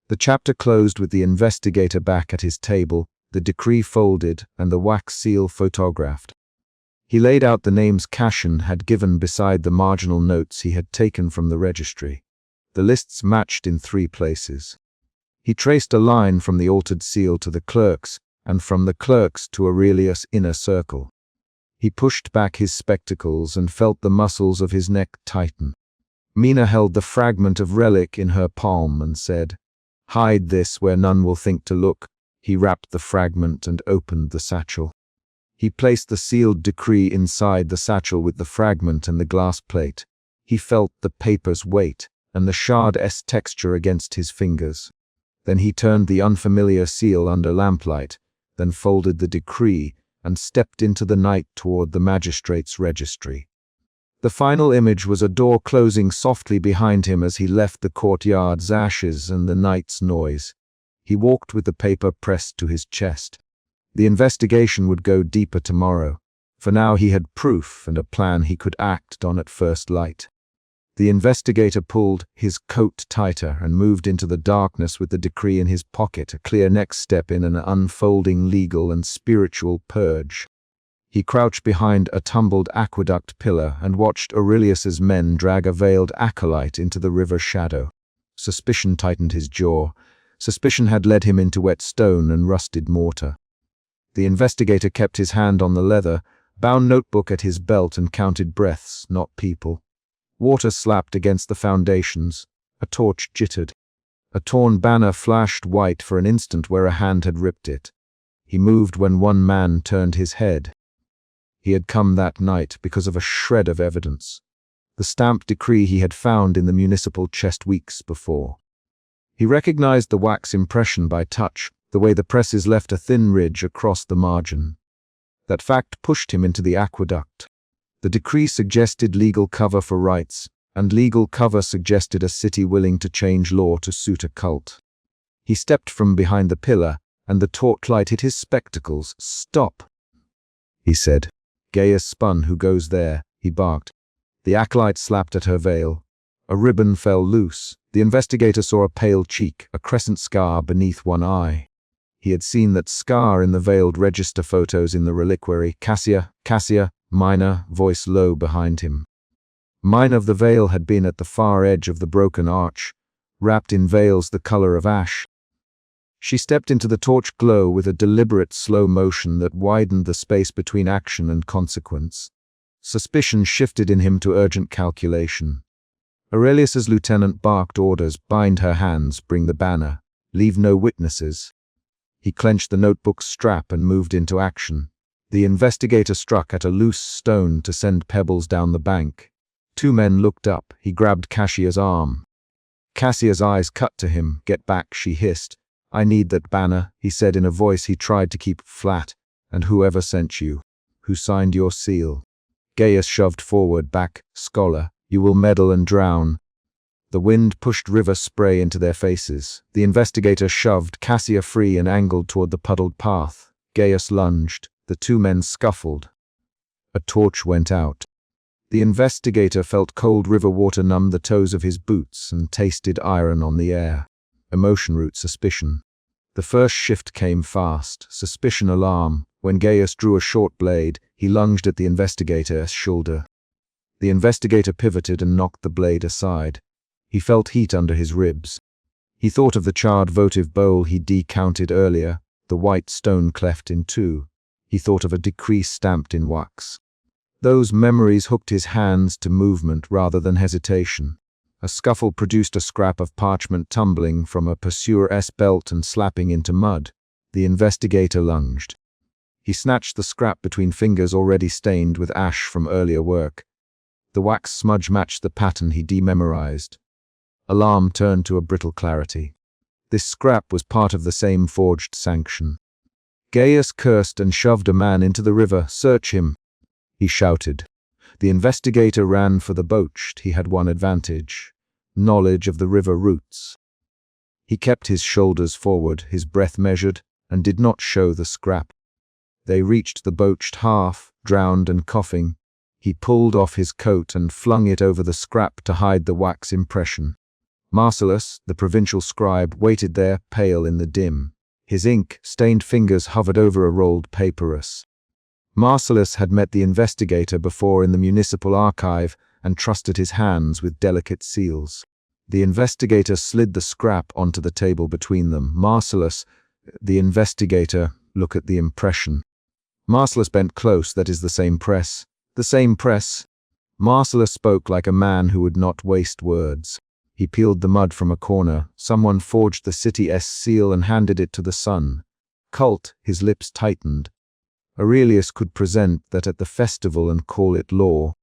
The chapter closed with the investigator back at his table, the decree folded, and the wax seal photographed. He laid out the names Cassian had given beside the marginal notes he had taken from the registry. The lists matched in 3 places. He traced a line from the altered seal to the clerks, and from the clerks to Aurelius' inner circle. He pushed back his spectacles and felt the muscles of his neck tighten. Mina held the fragment of relic in her palm and said, "Hide this where none will think to look." He wrapped the fragment and opened the satchel. He placed the sealed decree inside the satchel with the fragment and the glass plate. He felt the paper's weight and the shard's texture against his fingers. Then he turned the unfamiliar seal under lamplight, then folded the decree and stepped into the night toward the magistrate's registry. The final image was a door closing softly behind him as he left the courtyard's ashes and the night's noise. He walked with the paper pressed to his chest. The investigation would go deeper tomorrow. For now he had proof and a plan he could act on at first light. The investigator pulled his coat tighter and moved into the darkness with the decree in his pocket, a clear next step in an unfolding legal and spiritual purge. He crouched behind a tumbled aqueduct pillar and watched Aurelius's men drag a veiled acolyte into the river shadow. Suspicion tightened his jaw. Suspicion had led him into wet stone and rusted mortar. The investigator kept his hand on the leather, bound notebook at his belt, and counted breaths, not people. Water slapped against the foundations. A torch jittered. A torn banner flashed white for an instant where a hand had ripped it. He moved when one man turned his head. He had come that night because of a shred of evidence. The stamped decree he had found in the municipal chest weeks before. He recognized the wax impression by touch, the way the presses left a thin ridge across the margin. That fact pushed him into the aqueduct. The decree suggested legal cover for rites, and legal cover suggested a city willing to change law to suit a cult. He stepped from behind the pillar, and the torchlight hit his spectacles. "Stop," he said. "Gaius spun. Who goes there?" he barked. The acolyte slapped at her veil. A ribbon fell loose. The investigator saw a pale cheek, a crescent scar beneath one eye. He had seen that scar in the veiled register photos in the reliquary. Cassia, Minor, voice low behind him. Mine of the veil had been at the far edge of the broken arch, wrapped in veils the color of ash. She stepped into the torch glow with a deliberate slow motion that widened the space between action and consequence. Suspicion shifted in him to urgent calculation. Aurelius's lieutenant barked orders, "Bind her hands, bring the banner." Leave no witnesses. He clenched the notebook's strap and moved into action. The investigator struck at a loose stone to send pebbles down the bank. Two men looked up. He grabbed Cassia's arm. Cassia's eyes cut to him. "Get back," she hissed. "I need that banner," he said in a voice he tried to keep flat. "And whoever sent you. Who signed your seal?" Gaius shoved forward. "Back, scholar. You will meddle and drown." The wind pushed river spray into their faces. The investigator shoved Cassia free and angled toward the puddled path. Gaius lunged. The two men scuffled. A torch went out. The investigator felt cold river water numb the toes of his boots and tasted iron on the air. Emotion root suspicion. The first shift came fast. Suspicion alarm. When Gaius drew a short blade, he lunged at the investigator's shoulder. The investigator pivoted and knocked the blade aside. He felt heat under his ribs. He thought of the charred votive bowl he decounted earlier, the white stone cleft in two. He thought of a decree stamped in wax. Those memories hooked his hands to movement rather than hesitation. A scuffle produced a scrap of parchment tumbling from a pursuer's belt and slapping into mud. The investigator lunged. He snatched the scrap between fingers already stained with ash from earlier work. The wax smudge matched the pattern he dememorized. Alarm turned to a brittle clarity. This scrap was part of the same forged sanction. Gaius cursed and shoved a man into the river. "Search him," he shouted. The investigator ran for the boat. He had one advantage: knowledge of the river routes. He kept his shoulders forward, his breath measured, and did not show the scrap. They reached the boat half, drowned and coughing. He pulled off his coat and flung it over the scrap to hide the wax impression. Marcellus, the provincial scribe, waited there, pale in the dim. His ink-stained fingers hovered over a rolled papyrus. Marcellus had met the investigator before in the municipal archive and trusted his hands with delicate seals. The investigator slid the scrap onto the table between them. "Marcellus," the investigator, "look at the impression." Marcellus bent close. "That is the same press." "The same press." Marcellus spoke like a man who would not waste words. He peeled the mud from a corner. "Someone forged the city's seal and handed it to the sun." Cult, his lips tightened. Aurelius could present that at the festival and call it law.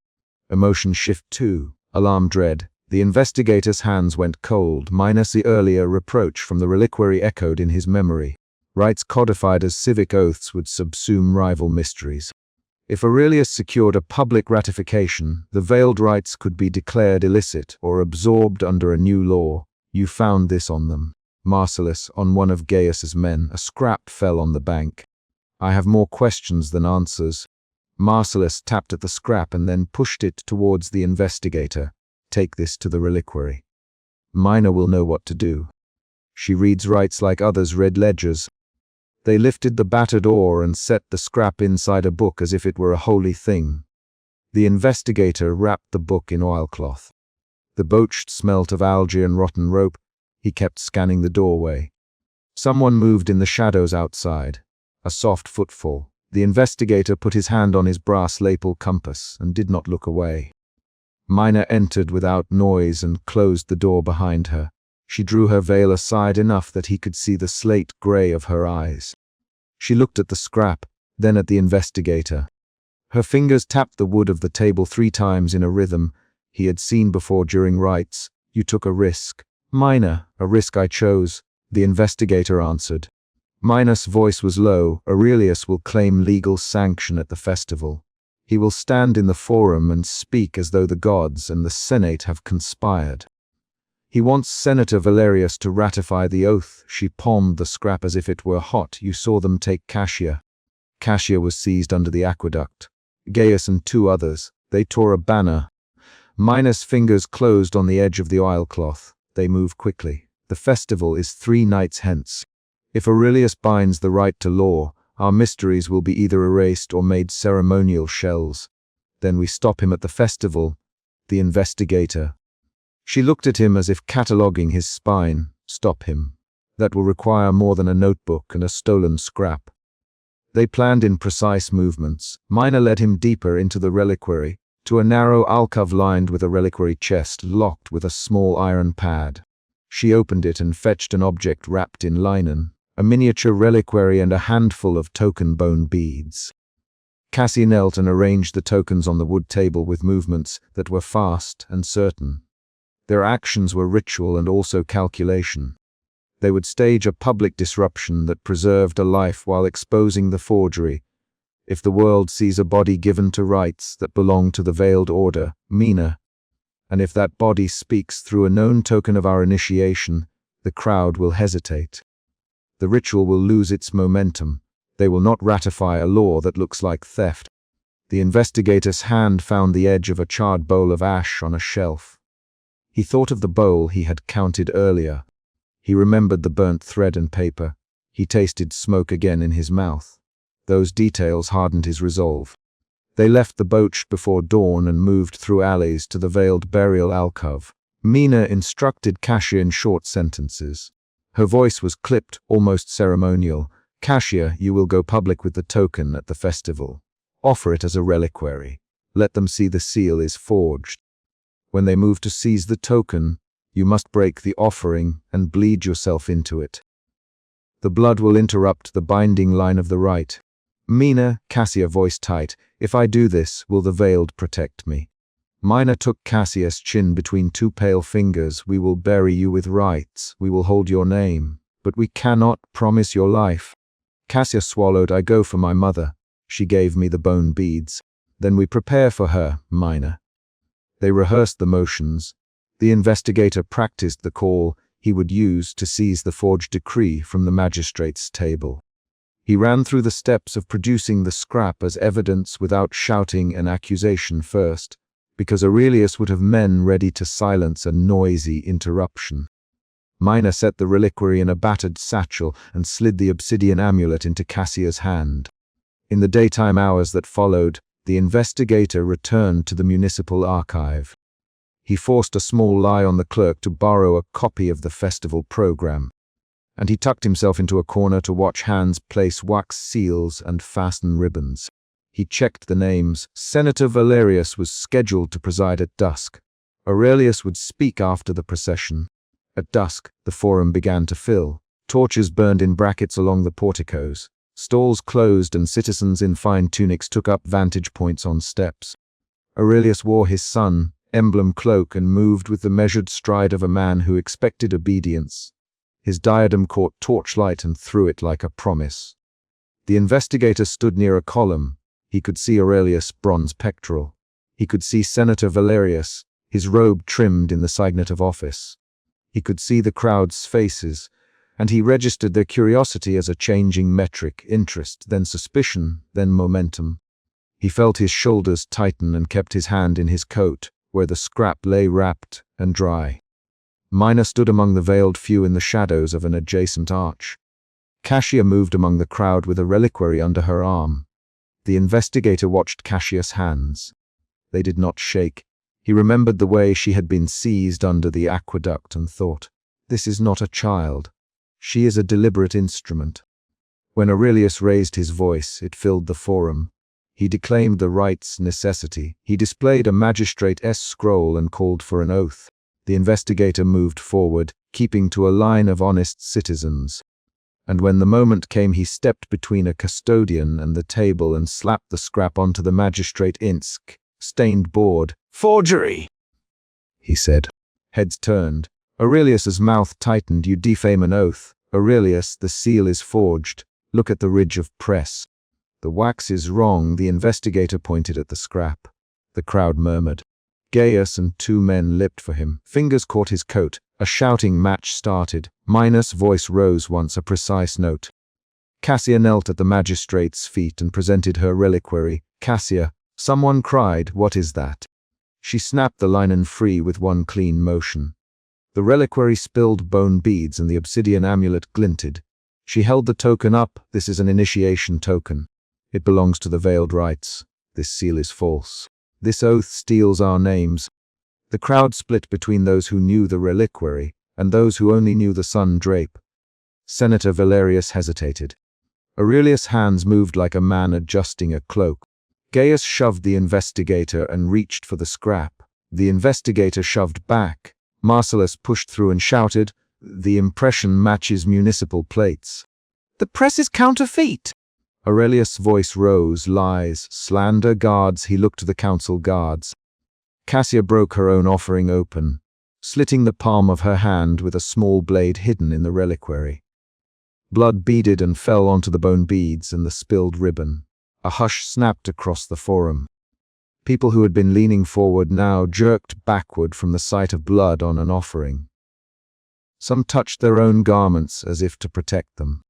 Emotion shift 2. Alarm dread. The investigator's hands went cold, minus the earlier reproach from the reliquary echoed in his memory. Rites codified as civic oaths would subsume rival mysteries. If Aurelius secured a public ratification, the veiled rites could be declared illicit or absorbed under a new law. "You found this on them." Marcellus, on one of Gaius's men. A scrap fell on the bank. "I have more questions than answers." Marcellus tapped at the scrap and then pushed it towards the investigator. "Take this to the reliquary. Mina will know what to do. She reads rites like others read ledgers." They lifted the battered oar and set the scrap inside a book as if it were a holy thing. The investigator wrapped the book in oilcloth. The boat smelt of algae and rotten rope. He kept scanning the doorway. Someone moved in the shadows outside. A soft footfall. The investigator put his hand on his brass lapel compass and did not look away. Mina entered without noise and closed the door behind her. She drew her veil aside enough that he could see the slate gray of her eyes. She looked at the scrap, then at the investigator. Her fingers tapped the wood of the table 3 times in a rhythm he had seen before during rites. "You took a risk." "Mina, a risk I chose," the investigator answered. Mina's voice was low. "Aurelius will claim legal sanction at the festival. He will stand in the forum and speak as though the gods and the Senate have conspired. He wants Senator Valerius to ratify the oath." She palmed the scrap as if it were hot. "You saw them take Cassia." Cassia was seized under the aqueduct. Gaius and 2 others. They tore a banner. Mina's fingers closed on the edge of the oilcloth. They moved quickly. "The festival is 3 nights hence. If Aurelius binds the right to law, our mysteries will be either erased or made ceremonial shells. Then we stop him at the festival." The investigator. She looked at him as if cataloguing his spine. "Stop him. That will require more than a notebook and a stolen scrap." They planned in precise movements. Mina led him deeper into the reliquary, to a narrow alcove lined with a reliquary chest locked with a small iron pad. She opened it and fetched an object wrapped in linen, a miniature reliquary and a handful of token bone beads. Cassia knelt and arranged the tokens on the wood table with movements that were fast and certain. Their actions were ritual and also calculation. They would stage a public disruption that preserved a life while exposing the forgery. If the world sees a body given to rites that belong to the veiled order, Mina, and if that body speaks through a known token of our initiation, the crowd will hesitate. The ritual will lose its momentum. They will not ratify a law that looks like theft. The investigator's hand found the edge of a charred bowl of ash on a shelf. He thought of the bowl he had counted earlier. He remembered the burnt thread and paper. He tasted smoke again in his mouth. Those details hardened his resolve. They left the boat before dawn and moved through alleys to the veiled burial alcove. Mina instructed Cassia in short sentences. Her voice was clipped, almost ceremonial. Cassia, you will go public with the token at the festival. Offer it as a reliquary. Let them see the seal is forged. When they move to seize the token, you must break the offering and bleed yourself into it. The blood will interrupt the binding line of the rite. Mina, Cassia voice tight, if I do this, will the veiled protect me? Mina took Cassia's chin between two pale fingers. We will bury you with rites. We will hold your name. But we cannot promise your life. Cassia swallowed. I go for my mother. She gave me the bone beads. Then we prepare for her, Mina. They rehearsed the motions. The investigator practiced the call he would use to seize the forged decree from the magistrate's table. He ran through the steps of producing the scrap as evidence without shouting an accusation first, because Aurelius would have men ready to silence a noisy interruption. Mina set the reliquary in a battered satchel and slid the obsidian amulet into Cassia's hand. In the daytime hours that followed, the investigator returned to the municipal archive. He forced a small lie on the clerk to borrow a copy of the festival program, and he tucked himself into a corner to watch hands place wax seals and fasten ribbons. He checked the names. Senator Valerius was scheduled to preside at dusk. Aurelius would speak after the procession. At dusk, the forum began to fill. Torches burned in brackets along the porticos. Stalls closed and citizens in fine tunics took up vantage points on steps. Aurelius wore his sun emblem cloak and moved with the measured stride of a man who expected obedience. His diadem caught torchlight and threw it like a promise. The investigator stood near a column. He could see Aurelius' bronze pectoral. He could see Senator Valerius, his robe trimmed in the signet of office. He could see the crowd's faces, and he registered their curiosity as a changing metric, interest, then suspicion, then momentum. He felt his shoulders tighten and kept his hand in his coat, where the scrap lay wrapped and dry. Mina stood among the veiled few in the shadows of an adjacent arch. Cassia moved among the crowd with a reliquary under her arm. The investigator watched Cassia's hands. They did not shake. He remembered the way she had been seized under the aqueduct and thought, this is not a child. She is a deliberate instrument. When Aurelius raised his voice, it filled the forum. He declaimed the rite's necessity. He displayed a magistrate's scroll and called for an oath. The investigator moved forward, keeping to a line of honest citizens. And when the moment came, he stepped between a custodian and the table and slapped the scrap onto the magistrate's stained board. Forgery, he said. Heads turned. Aurelius's mouth tightened. You defame an oath. Aurelius, the seal is forged. Look at the ridge of press. The wax is wrong. The investigator pointed at the scrap. The crowd murmured. Gaius and two men leapt for him. Fingers caught his coat. A shouting match started. Mina's voice rose once, a precise note. Cassia knelt at the magistrate's feet and presented her reliquary. Cassia, someone cried, what is that? She snapped the linen free with one clean motion. The reliquary spilled bone beads and the obsidian amulet glinted. She held the token up. This is an initiation token. It belongs to the veiled rites. This seal is false. This oath steals our names. The crowd split between those who knew the reliquary and those who only knew the sun drape. Senator Valerius hesitated. Aurelius' hands moved like a man adjusting a cloak. Gaius shoved the investigator and reached for the scrap. The investigator shoved back. Marcellus pushed through and shouted, The impression matches municipal plates. The press is counterfeit. Aurelius' voice rose. Lies, slander, guards. He looked to the council guards. Cassia broke her own offering open, slitting the palm of her hand with a small blade hidden in the reliquary. Blood beaded and fell onto the bone beads and the spilled ribbon. A hush snapped across the forum. People who had been leaning forward now jerked backward from the sight of blood on an offering. Some touched their own garments as if to protect them.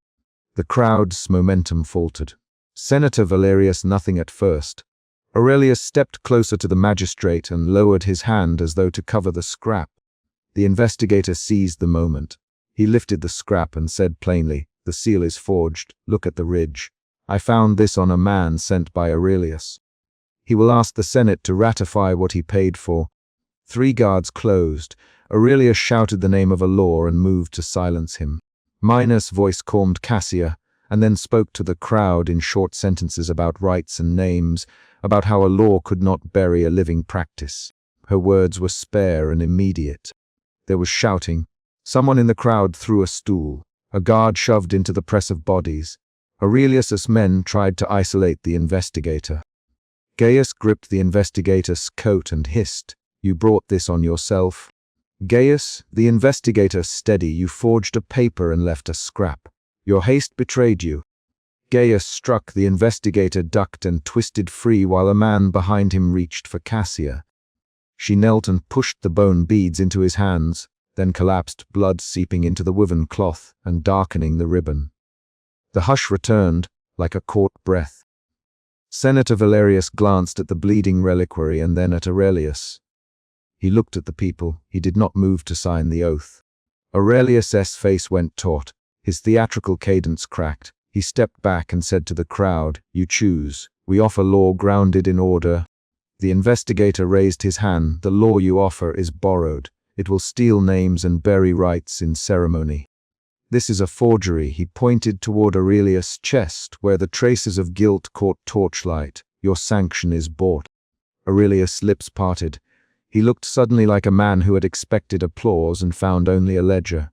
The crowd's momentum faltered. Senator Valerius nothing at first. Aurelius stepped closer to the magistrate and lowered his hand as though to cover the scrap. The investigator seized the moment. He lifted the scrap and said plainly, "The seal is forged. Look at the ridge. I found this on a man sent by Aurelius. He will ask the Senate to ratify what he paid for." 3 guards closed. Aurelius shouted the name of a law and moved to silence him. Miner's voice calmed Cassia, and then spoke to the crowd in short sentences about rights and names, about how a law could not bury a living practice. Her words were spare and immediate. There was shouting. Someone in the crowd threw a stool. A guard shoved into the press of bodies. Aurelius's men tried to isolate the investigator. Gaius gripped the investigator's coat and hissed, "You brought this on yourself." "Gaius, the investigator, steady. You forged a paper and left a scrap. Your haste betrayed you." Gaius struck. The investigator ducked and twisted free while a man behind him reached for Cassia. She knelt and pushed the bone beads into his hands, then collapsed, blood seeping into the woven cloth and darkening the ribbon. The hush returned, like a caught breath. Senator Valerius glanced at the bleeding reliquary and then at Aurelius. He looked at the people. He did not move to sign the oath. Aurelius's face went taut. His theatrical cadence cracked. He stepped back and said to the crowd, "You choose. We offer law grounded in order." The investigator raised his hand. "The law you offer is borrowed. It will steal names and bury rights in ceremony. This is a forgery." He pointed toward Aurelius' chest, where the traces of guilt caught torchlight. "Your sanction is bought." Aurelius' lips parted. He looked suddenly like a man who had expected applause and found only a ledger.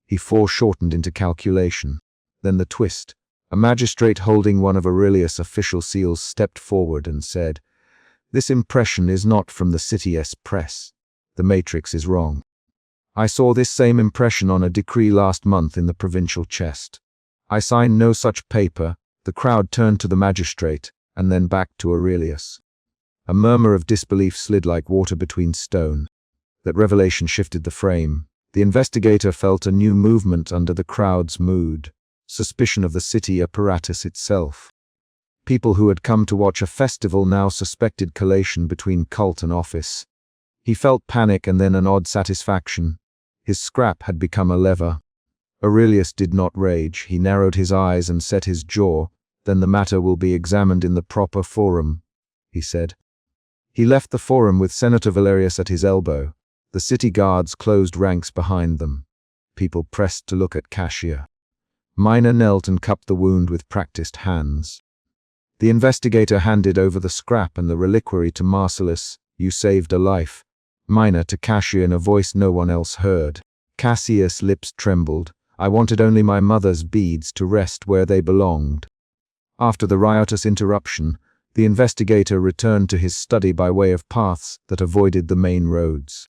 He foreshortened into calculation. Then the twist. A magistrate holding one of Aurelius' official seals stepped forward and said, "This impression is not from the city's press. The matrix is wrong. I saw this same impression on a decree last month in the provincial chest. I signed no such paper." The crowd turned to the magistrate, and then back to Aurelius. A murmur of disbelief slid like water between stone. That revelation shifted the frame. The investigator felt a new movement under the crowd's mood, suspicion of the city apparatus itself. People who had come to watch a festival now suspected collation between cult and office. He felt panic and then an odd satisfaction. His scrap had become a lever. Aurelius did not rage. He narrowed his eyes and set his jaw. "Then the matter will be examined in the proper forum," he said. He left the forum with Senator Valerius at his elbow. The city guards closed ranks behind them. People pressed to look at Cassia. Miner knelt and cupped the wound with practiced hands. The investigator handed over the scrap and the reliquary to Marcellus. "You saved a life." Miner to Cassia in a voice no one else heard. Cassius' lips trembled. "I wanted only my mother's beads to rest where they belonged." After the riotous interruption, the investigator returned to his study by way of paths that avoided the main roads.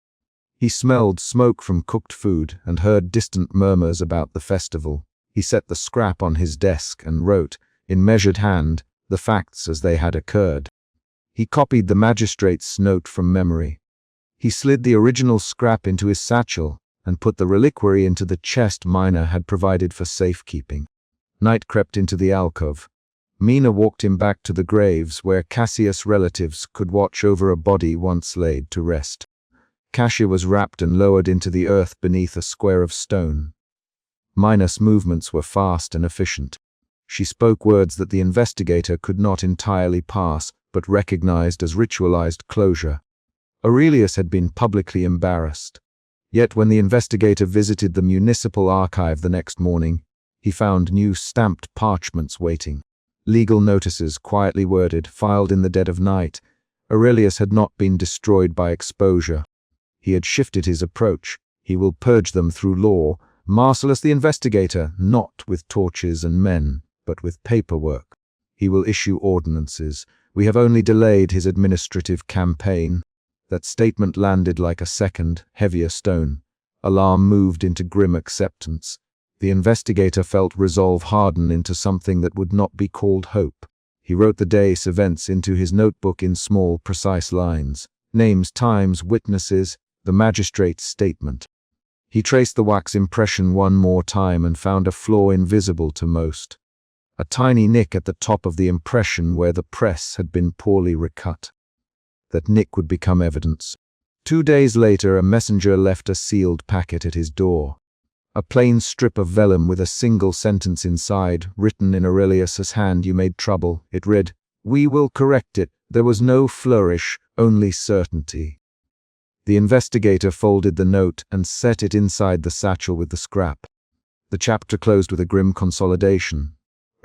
He smelled smoke from cooked food and heard distant murmurs about the festival. He set the scrap on his desk and wrote, in measured hand, the facts as they had occurred. He copied the magistrate's note from memory. He slid the original scrap into his satchel and put the reliquary into the chest Miner had provided for safekeeping. Night crept into the alcove. Mina walked him back to the graves where Cassius' relatives could watch over a body once laid to rest. Cassia was wrapped and lowered into the earth beneath a square of stone. Miner's movements were fast and efficient. She spoke words that the investigator could not entirely pass, but recognized as ritualized closure. Aurelius had been publicly embarrassed. Yet when the investigator visited the municipal archive the next morning, he found new stamped parchments waiting. Legal notices, quietly worded, filed in the dead of night. Aurelius had not been destroyed by exposure. He had shifted his approach. He will purge them through law, Marcellus the investigator, not with torches and men, but with paperwork. He will issue ordinances. We have only delayed his administrative campaign. That statement landed like a second, heavier stone. Alarm moved into grim acceptance. The investigator felt resolve harden into something that would not be called hope. He wrote the day's events into his notebook in small, precise lines. Names, times, witnesses, the magistrate's statement. He traced the wax impression one more time and found a flaw invisible to most. A tiny nick at the top of the impression where the press had been poorly recut. That nick would become evidence. 2 days later, a messenger left a sealed packet at his door. A plain strip of vellum with a single sentence inside, written in Aurelius's hand. "You made trouble," it read. "We will correct it." There was no flourish, only certainty. The investigator folded the note and set it inside the satchel with the scrap. The chapter closed with a grim consolidation.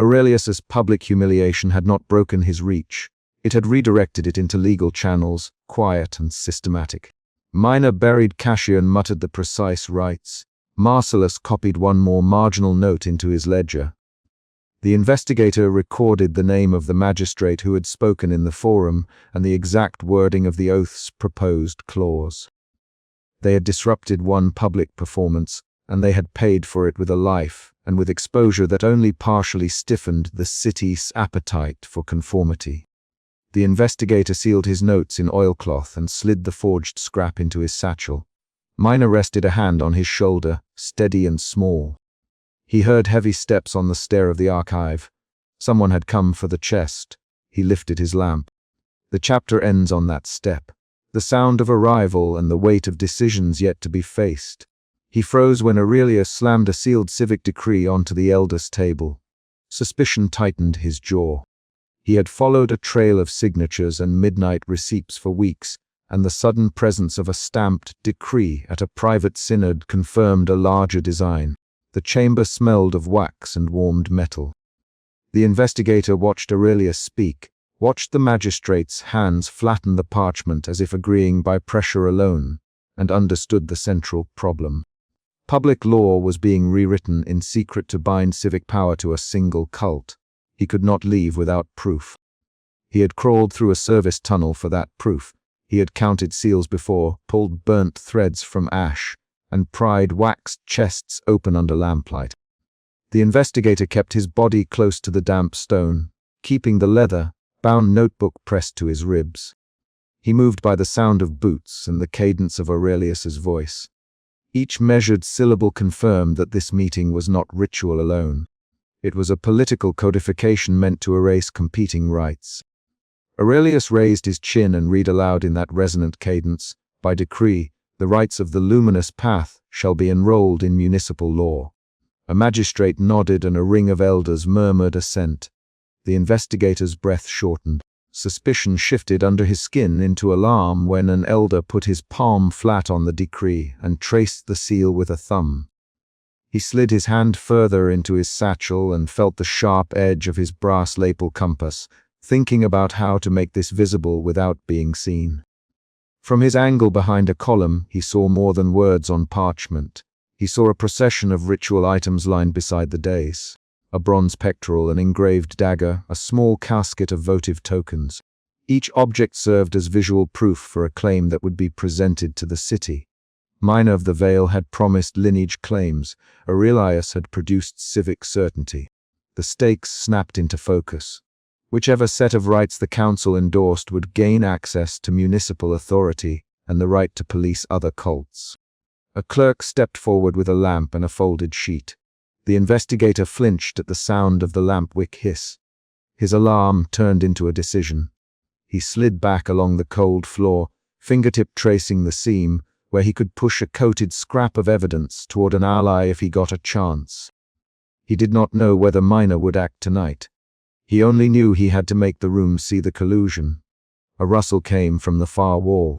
Aurelius's public humiliation had not broken his reach. It had redirected it into legal channels, quiet and systematic. Minor buried Cassian muttered the precise rites. Marcellus copied one more marginal note into his ledger. The investigator recorded the name of the magistrate who had spoken in the forum and the exact wording of the oath's proposed clause. They had disrupted one public performance, and they had paid for it with a life and with exposure that only partially stiffened the city's appetite for conformity. The investigator sealed his notes in oilcloth and slid the forged scrap into his satchel. Minor rested a hand on his shoulder, steady and small. He heard heavy steps on the stair of the archive. Someone had come for the chest. He lifted his lamp. The chapter ends on that step. The sound of arrival and the weight of decisions yet to be faced. He froze when Aurelius slammed a sealed civic decree onto the elders' table. Suspicion tightened his jaw. He had followed a trail of signatures and midnight receipts for weeks, and the sudden presence of a stamped decree at a private synod confirmed a larger design. The chamber smelled of wax and warmed metal. The investigator watched Aurelius speak, watched the magistrate's hands flatten the parchment as if agreeing by pressure alone, and understood the central problem. Public law was being rewritten in secret to bind civic power to a single cult. He could not leave without proof. He had crawled through a service tunnel for that proof. He had counted seals before, pulled burnt threads from ash, and pried waxed chests open under lamplight. The investigator kept his body close to the damp stone, keeping the leather-bound notebook pressed to his ribs. He moved by the sound of boots and the cadence of Aurelius's voice. Each measured syllable confirmed that this meeting was not ritual alone. It was a political codification meant to erase competing rights. Aurelius raised his chin and read aloud in that resonant cadence, "By decree, the rights of the luminous path shall be enrolled in municipal law." A magistrate nodded and a ring of elders murmured assent. The investigator's breath shortened. Suspicion shifted under his skin into alarm when an elder put his palm flat on the decree and traced the seal with a thumb. He slid his hand further into his satchel and felt the sharp edge of his brass lapel compass, thinking about how to make this visible without being seen. From his angle behind a column, he saw more than words on parchment. He saw a procession of ritual items lined beside the dais. A bronze pectoral, an engraved dagger, a small casket of votive tokens. Each object served as visual proof for a claim that would be presented to the city. Minor of the Veil had promised lineage claims. Aurelius had produced civic certainty. The stakes snapped into focus. Whichever set of rights the council endorsed would gain access to municipal authority and the right to police other cults. A clerk stepped forward with a lamp and a folded sheet. The investigator flinched at the sound of the lamp wick hiss. His alarm turned into a decision. He slid back along the cold floor, fingertip tracing the seam, where he could push a coated scrap of evidence toward an ally if he got a chance. He did not know whether Minor would act tonight. He only knew he had to make the room see the collusion. A rustle came from the far wall.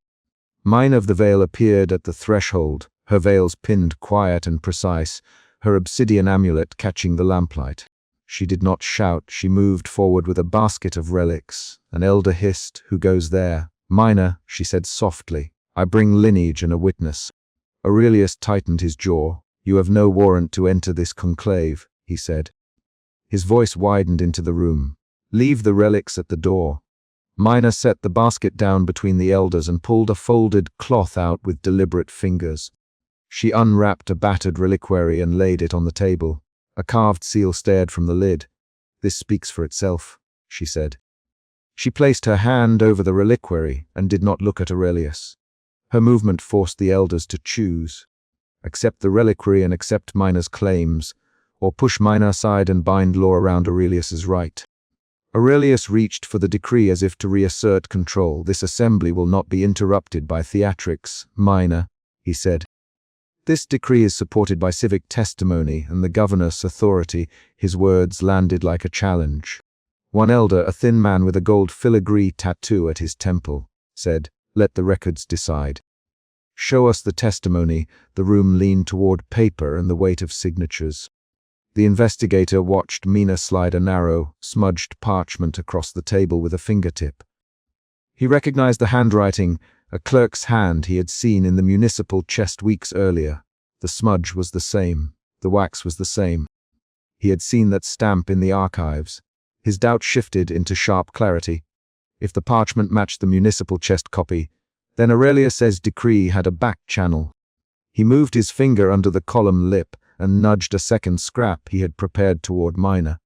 Minor of the Veil appeared at the threshold, her veils pinned quiet and precise, her obsidian amulet catching the lamplight. She did not shout, she moved forward with a basket of relics. An elder hissed, "Who goes there?" "Minor," she said softly. "I bring lineage and a witness." Aurelius tightened his jaw. "You have no warrant to enter this conclave," he said. His voice widened into the room. "Leave the relics at the door." Mina set the basket down between the elders and pulled a folded cloth out with deliberate fingers. She unwrapped a battered reliquary and laid it on the table. A carved seal stared from the lid. "This speaks for itself," she said. She placed her hand over the reliquary and did not look at Aurelius. Her movement forced the elders to choose. Accept the reliquary and accept Mina's claims, or push Mina aside and bind law around Aurelius's right. Aurelius reached for the decree as if to reassert control. "This assembly will not be interrupted by theatrics, Mina," he said. "This decree is supported by civic testimony and the governor's authority." His words landed like a challenge. One elder, a thin man with a gold filigree tattoo at his temple, said, "Let the records decide." "Show us the testimony." The room leaned toward paper and the weight of signatures. The investigator watched Mina slide a narrow, smudged parchment across the table with a fingertip. He recognized the handwriting, a clerk's hand he had seen in the municipal chest weeks earlier. The smudge was the same. The wax was the same. He had seen that stamp in the archives. His doubt shifted into sharp clarity. If the parchment matched the municipal chest copy, then Aurelius's decree had a back channel. He moved his finger under the column lip and nudged a second scrap he had prepared toward Mina.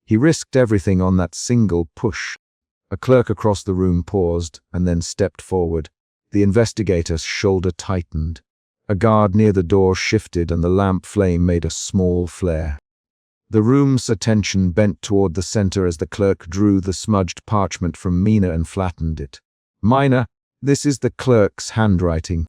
He risked everything on that single push. A clerk across the room paused and then stepped forward. The investigator's shoulder tightened. A guard near the door shifted and the lamp flame made a small flare. The room's attention bent toward the center as the clerk drew the smudged parchment from Mina and flattened it. "Mina, this is the clerk's handwriting.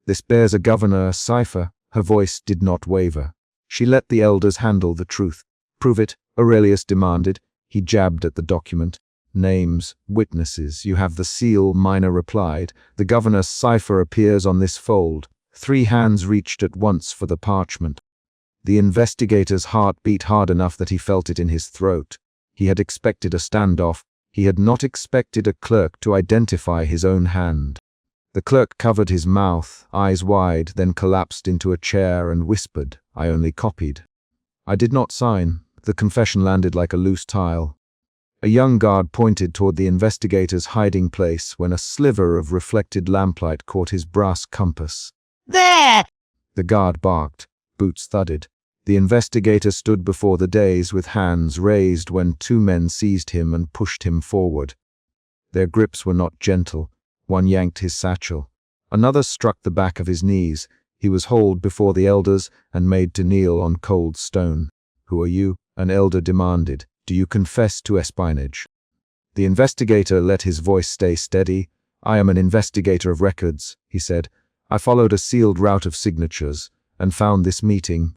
This bears a governor cipher." Her voice did not waver. She let the elders handle the truth. "Prove it," Aurelius demanded. He jabbed at the document. "Names, witnesses, you have the seal," Mina replied. "The governor's cipher appears on this fold." 3 hands reached at once for the parchment. The investigator's heart beat hard enough that he felt it in his throat. He had expected a standoff. He had not expected a clerk to identify his own hand. The clerk covered his mouth, eyes wide, then collapsed into a chair and whispered, "I only copied. I did not sign." The confession landed like a loose tile. A young guard pointed toward the investigator's hiding place when a sliver of reflected lamplight caught his brass compass. There! The guard barked. Boots thudded. The investigator stood before the dais with hands raised when 2 men seized him and pushed him forward. Their grips were not gentle. One yanked his satchel. Another struck the back of his knees. He was hauled before the elders and made to kneel on cold stone. "Who are you?" an elder demanded. "Do you confess to espionage?" The investigator let his voice stay steady. "I am an investigator of records," he said. "I followed a sealed route of signatures and found this meeting."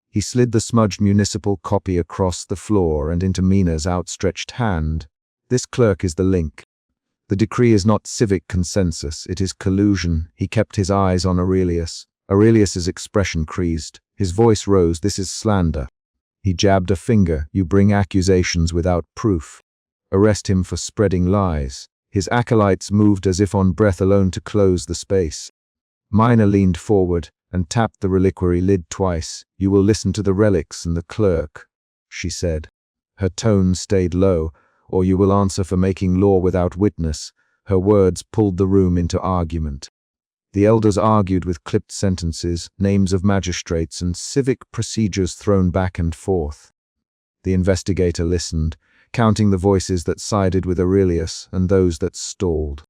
He slid the smudged municipal copy across the floor and into Mina's outstretched hand. "This clerk is the link. The decree is not civic consensus, it is collusion." He kept his eyes on Aurelius. Aurelius's expression creased. His voice rose. "This is slander." He jabbed a finger. "You bring accusations without proof. Arrest him for spreading lies." His acolytes moved as if on breath alone to close the space. Mina leaned forward and tapped the reliquary lid twice. "You will listen to the relics and the clerk," she said. Her tone stayed low. "Or you will answer for making law without witness." Her words pulled the room into argument. The elders argued with clipped sentences, names of magistrates, and civic procedures thrown back and forth. The investigator listened, counting the voices that sided with Aurelius and those that stalled.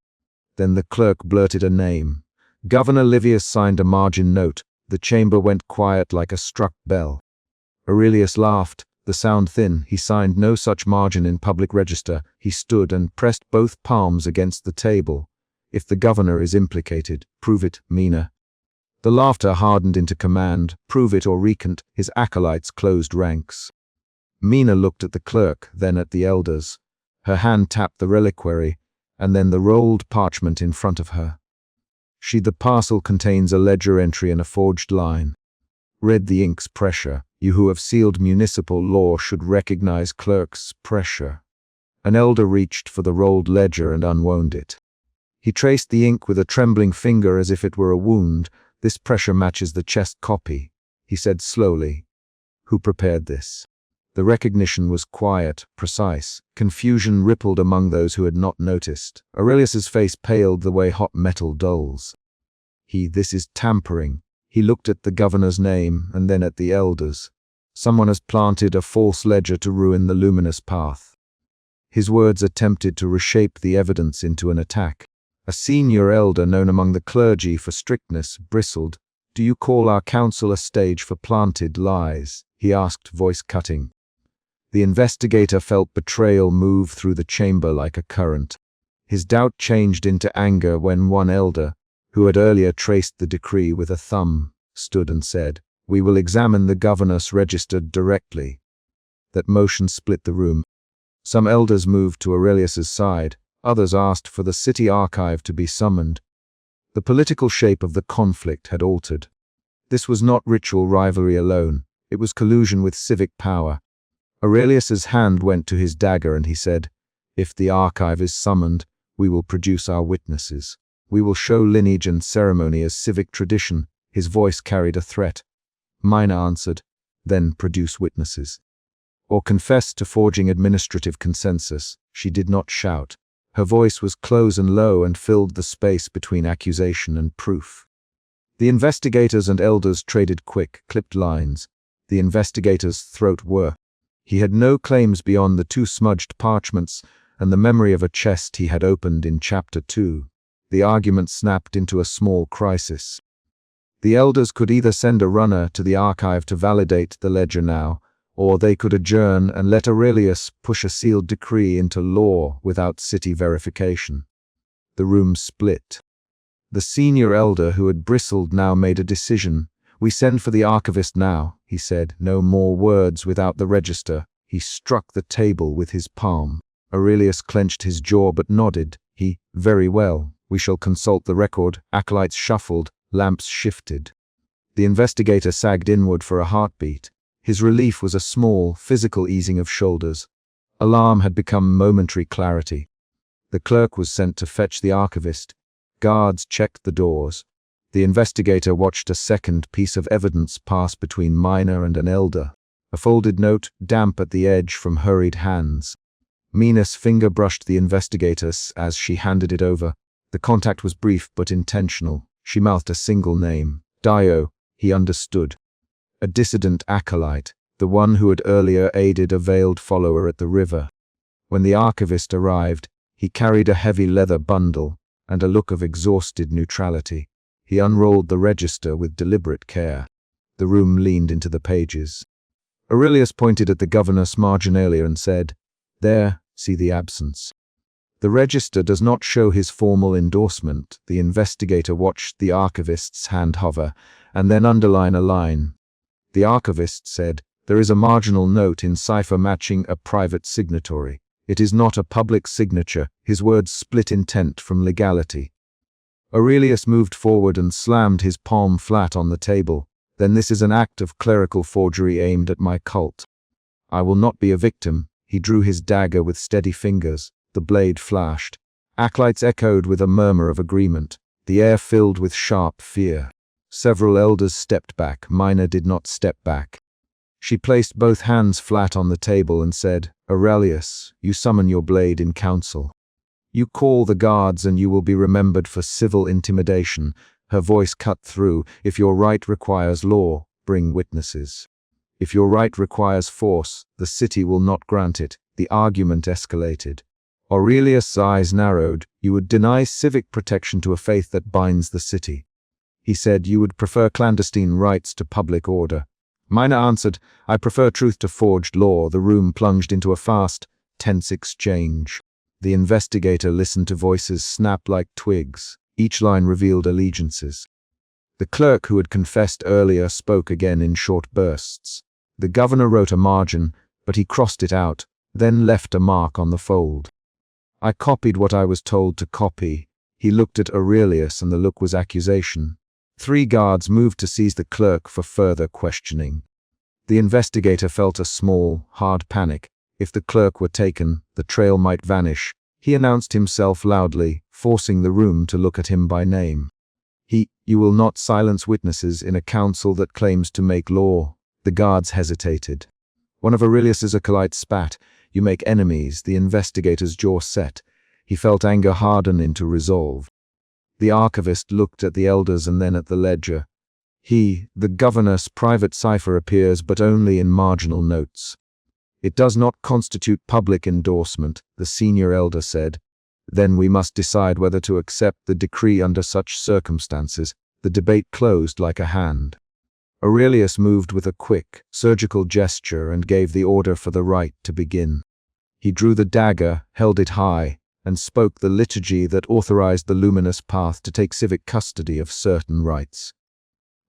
Then the clerk blurted a name. Governor Livius signed a margin note. The chamber went quiet like a struck bell. Aurelius laughed. The sound thin. He signed no such margin in public register. He stood and pressed both palms against the table. "If the governor is implicated, prove it, Mina." The laughter hardened into command. "Prove it or recant." His acolytes closed ranks. Mina looked at the clerk, then at the elders. Her hand tapped the reliquary, and then the rolled parchment in front of her. The parcel contains a ledger entry and a forged line. Read the ink's pressure. "You who have sealed municipal law should recognize clerk's pressure." An elder reached for the rolled ledger and unwound it. He traced the ink with a trembling finger as if it were a wound. "This pressure matches the chest copy." he said slowly. Who prepared this? The recognition was quiet, precise. Confusion rippled among those who had not noticed. Aurelius's face paled the way hot metal dulls. This is tampering. He looked at the governor's name and then at the elders. Someone has planted a false ledger to ruin the luminous path. His words attempted to reshape the evidence into an attack. A senior elder known among the clergy for strictness bristled. Do you call our council a stage for planted lies? He asked, voice cutting. The investigator felt betrayal move through the chamber like a current. His doubt changed into anger when one elder, who had earlier traced the decree with a thumb, stood and said, "We will examine the governess registered directly." That motion split the room. Some elders moved to Aurelius's side, others asked for the city archive to be summoned. The political shape of the conflict had altered. This was not ritual rivalry alone, it was collusion with civic power. Aurelius's hand went to his dagger and he said, "If the archive is summoned, we will produce our witnesses. We will show lineage and ceremony as civic tradition." His voice carried a threat. Mina answered, "Then produce witnesses. Or confess to forging administrative consensus." She did not shout. Her voice was close and low and filled the space between accusation and proof. The investigators and elders traded quick, clipped lines. The investigator's throat whirred. He had no claims beyond the 2 smudged parchments and the memory of a chest he had opened in Chapter 2. The argument snapped into a small crisis. The elders could either send a runner to the archive to validate the ledger now, or they could adjourn and let Aurelius push a sealed decree into law without city verification. The room split. The senior elder who had bristled now made a decision. "We send for the archivist now," he said. No more words without the register. He struck the table with his palm. Aurelius clenched his jaw but nodded. Very well. We shall consult the record." Acolytes shuffled, lamps shifted. The investigator sagged inward for a heartbeat. His relief was a small, physical easing of shoulders. Alarm had become momentary clarity. The clerk was sent to fetch the archivist. Guards checked the doors. The investigator watched a second piece of evidence pass between Mina and an elder. A folded note, damp at the edge from hurried hands. Mina's finger brushed the investigator as she handed it over. The contact was brief but intentional. She mouthed a single name. Dio. He understood. A dissident acolyte, the one who had earlier aided a veiled follower at the river. When the archivist arrived, he carried a heavy leather bundle and a look of exhausted neutrality. He unrolled the register with deliberate care. The room leaned into the pages. Aurelius pointed at the governess marginalia and said, "There, see the absence." The register does not show his formal endorsement. The investigator watched the archivist's hand hover and then underline a line. The archivist said, "There is a marginal note in cipher matching a private signatory. It is not a public signature." His words split intent from legality. Aurelius moved forward and slammed his palm flat on the table. "Then this is an act of clerical forgery aimed at my cult. I will not be a victim." He drew his dagger with steady fingers. The blade flashed. Acolytes echoed with a murmur of agreement. The air filled with sharp fear. Several elders stepped back. Mina did not step back. She placed both hands flat on the table and said, "Aurelius, you summon your blade in council. You call the guards and you will be remembered for civil intimidation." Her voice cut through. "If your right requires law, bring witnesses. If your right requires force, the city will not grant it." The argument escalated. Aurelius' eyes narrowed. "You would deny civic protection to a faith that binds the city." He said, "You would prefer clandestine rites to public order." Mina answered, "I prefer truth to forged law." The room plunged into a fast, tense exchange. The investigator listened to voices snap like twigs. Each line revealed allegiances. The clerk who had confessed earlier spoke again in short bursts. The governor wrote a margin, but he crossed it out, then left a mark on the fold. "I copied what I was told to copy." He looked at Aurelius and the look was accusation. 3 guards moved to seize the clerk for further questioning. The investigator felt a small, hard panic. If the clerk were taken, the trail might vanish. He announced himself loudly, forcing the room to look at him by name. You will not silence witnesses in a council that claims to make law. The guards hesitated. One of Aurelius's acolytes spat. You make enemies. The investigator's jaw set. He felt anger harden into resolve. The archivist looked at the elders and then at the ledger. The governor's private cipher appears, but only in marginal notes. It does not constitute public endorsement, the senior elder said. Then we must decide whether to accept the decree under such circumstances. The debate closed like a hand. Aurelius moved with a quick, surgical gesture and gave the order for the rite to begin. He drew the dagger, held it high, and spoke the liturgy that authorized the luminous path to take civic custody of certain rites.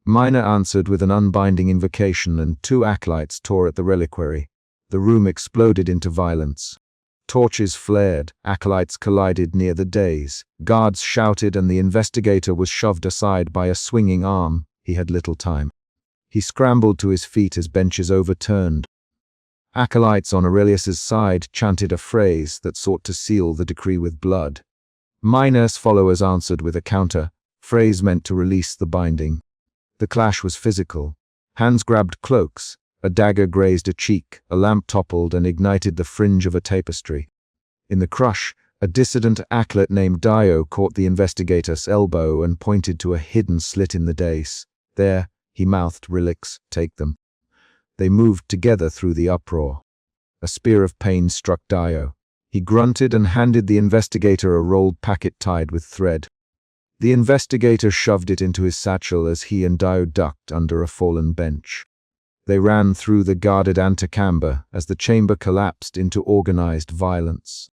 Mina answered with an unbinding invocation, and 2 acolytes tore at the reliquary. The room exploded into violence. Torches flared, acolytes collided near the dais, guards shouted, and the investigator was shoved aside by a swinging arm. He had little time. He scrambled to his feet as benches overturned. Acolytes on Aurelius's side chanted a phrase that sought to seal the decree with blood. Mina's followers answered with a counter phrase meant to release the binding. The clash was physical. Hands grabbed cloaks. A dagger grazed a cheek, a lamp toppled and ignited the fringe of a tapestry. In the crush, a dissident acolyte named Dio caught the investigator's elbow and pointed to a hidden slit in the dais. There, he mouthed, relics, take them. They moved together through the uproar. A spear of pain struck Dio. He grunted and handed the investigator a rolled packet tied with thread. The investigator shoved it into his satchel as he and Dio ducked under a fallen bench. They ran through the guarded antechamber as the chamber collapsed into organized violence.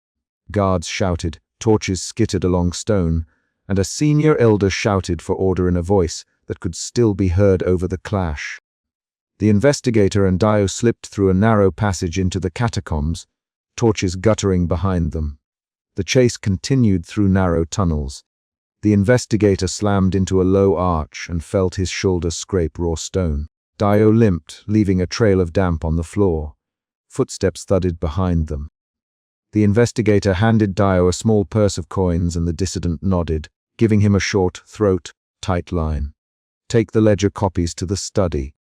Guards shouted, torches skittered along stone, and a senior elder shouted for order in a voice that could still be heard over the clash. The investigator and Dio slipped through a narrow passage into the catacombs, torches guttering behind them. The chase continued through narrow tunnels. The investigator slammed into a low arch and felt his shoulder scrape raw stone. Dio limped, leaving a trail of damp on the floor. Footsteps thudded behind them. The investigator handed Dio a small purse of coins and the dissident nodded, giving him a short, throat-tight line. Take the ledger copies to the study.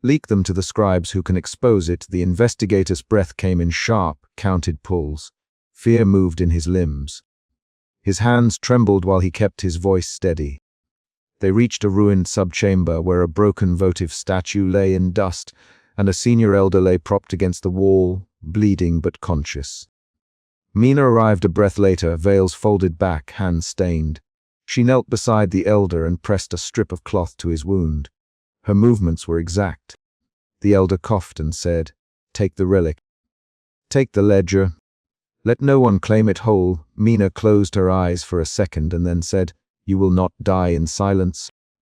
Leak them to the scribes who can expose it. The investigator's breath came in sharp, counted pulls. Fear moved in his limbs. His hands trembled while he kept his voice steady. They reached a ruined subchamber where a broken votive statue lay in dust, and a senior elder lay propped against the wall, bleeding but conscious. Mina arrived a breath later, veils folded back, hands stained. She knelt beside the elder and pressed a strip of cloth to his wound. Her movements were exact. The elder coughed and said, "Take the relic. Take the ledger. Let no one claim it whole." Mina closed her eyes for a second and then said, "You will not die in silence."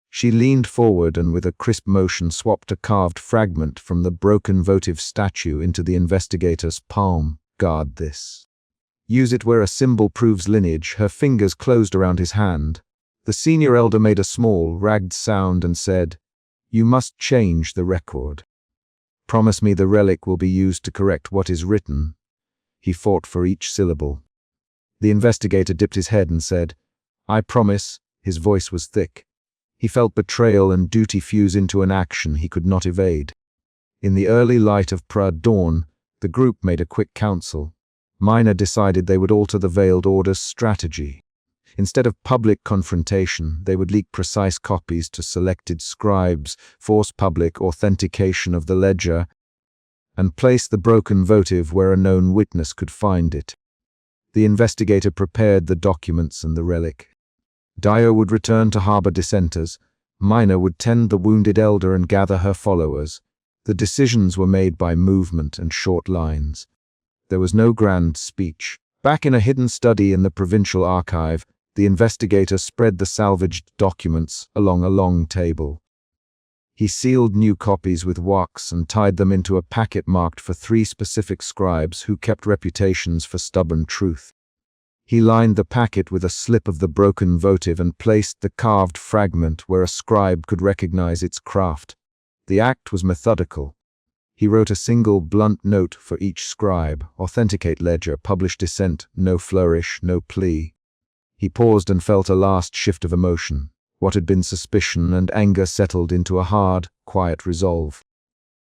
She leaned forward and with a crisp motion swapped a carved fragment from the broken votive statue into the investigator's palm. "Guard this. Use it where a symbol proves lineage." Her fingers closed around his hand. The senior elder made a small, ragged sound and said, "You must change the record. Promise me the relic will be used to correct what is written." He fought for each syllable. The investigator dipped his head and said, "I promise." His voice was thick. He felt betrayal and duty fuse into an action he could not evade. In the early light of dawn, the group made a quick council. Mina decided they would alter the Veiled Order's strategy. Instead of public confrontation, they would leak precise copies to selected scribes, force public authentication of the ledger, and place the broken votive where a known witness could find it. The investigator prepared the documents and the relic. Dio would return to harbor dissenters. Mina would tend the wounded elder and gather her followers. The decisions were made by movement and short lines. There was no grand speech. Back in a hidden study in the provincial archive, the investigator spread the salvaged documents along a long table. He sealed new copies with wax and tied them into a packet marked for 3 specific scribes who kept reputations for stubborn truth. He lined the packet with a slip of the broken votive and placed the carved fragment where a scribe could recognize its craft. The act was methodical. He wrote a single blunt note for each scribe: authenticate ledger, publish dissent, no flourish, no plea. He paused and felt a last shift of emotion. What had been suspicion and anger settled into a hard, quiet resolve.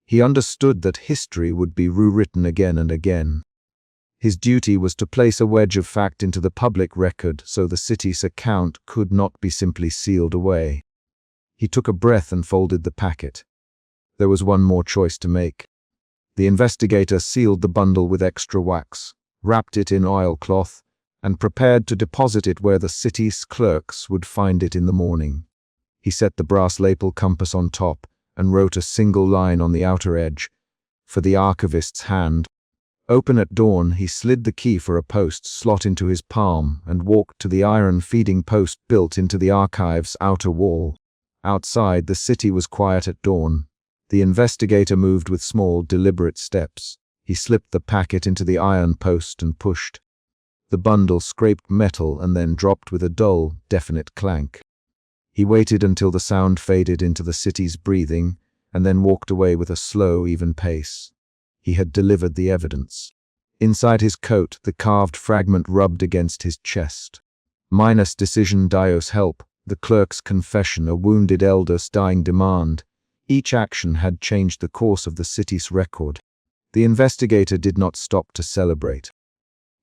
He understood that history would be rewritten again and again. His duty was to place a wedge of fact into the public record so the city's account could not be simply sealed away. He took a breath and folded the packet. There was one more choice to make. The investigator sealed the bundle with extra wax, wrapped it in oilcloth, and prepared to deposit it where the city's clerks would find it in the morning. He set the brass lapel compass on top and wrote a single line on the outer edge, for the archivist's hand. Open at dawn, he slid the key for a post slot into his palm and walked to the iron feeding post built into the archive's outer wall. Outside, the city was quiet at dawn. The investigator moved with small, deliberate steps. He slipped the packet into the iron post and pushed. The bundle scraped metal and then dropped with a dull, definite clank. He waited until the sound faded into the city's breathing and then walked away with a slow, even pace. He had delivered the evidence. Inside his coat, the carved fragment rubbed against his chest. Minus decision Dios help, the clerk's confession, a wounded elder's dying demand. Each action had changed the course of the city's record. The investigator did not stop to celebrate.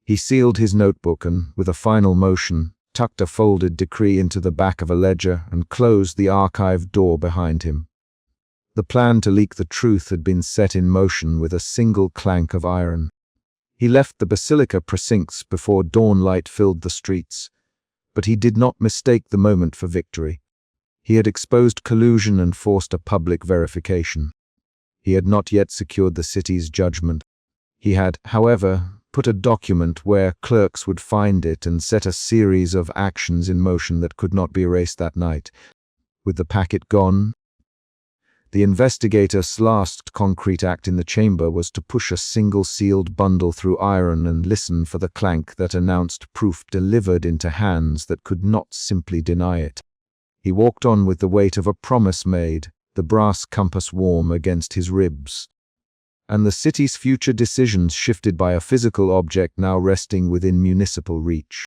He sealed his notebook and, with a final motion, tucked a folded decree into the back of a ledger and closed the archive door behind him. The plan to leak the truth had been set in motion with a single clank of iron. He left the basilica precincts before dawn light filled the streets, but he did not mistake the moment for victory. He had exposed collusion and forced a public verification. He had not yet secured the city's judgment. He had, however, put a document where clerks would find it and set a series of actions in motion that could not be erased that night. With the packet gone, the investigator's last concrete act in the chamber was to push a single sealed bundle through iron and listen for the clank that announced proof delivered into hands that could not simply deny it. He walked on with the weight of a promise made, the brass compass warm against his ribs. And the city's future decisions shifted by a physical object now resting within municipal reach.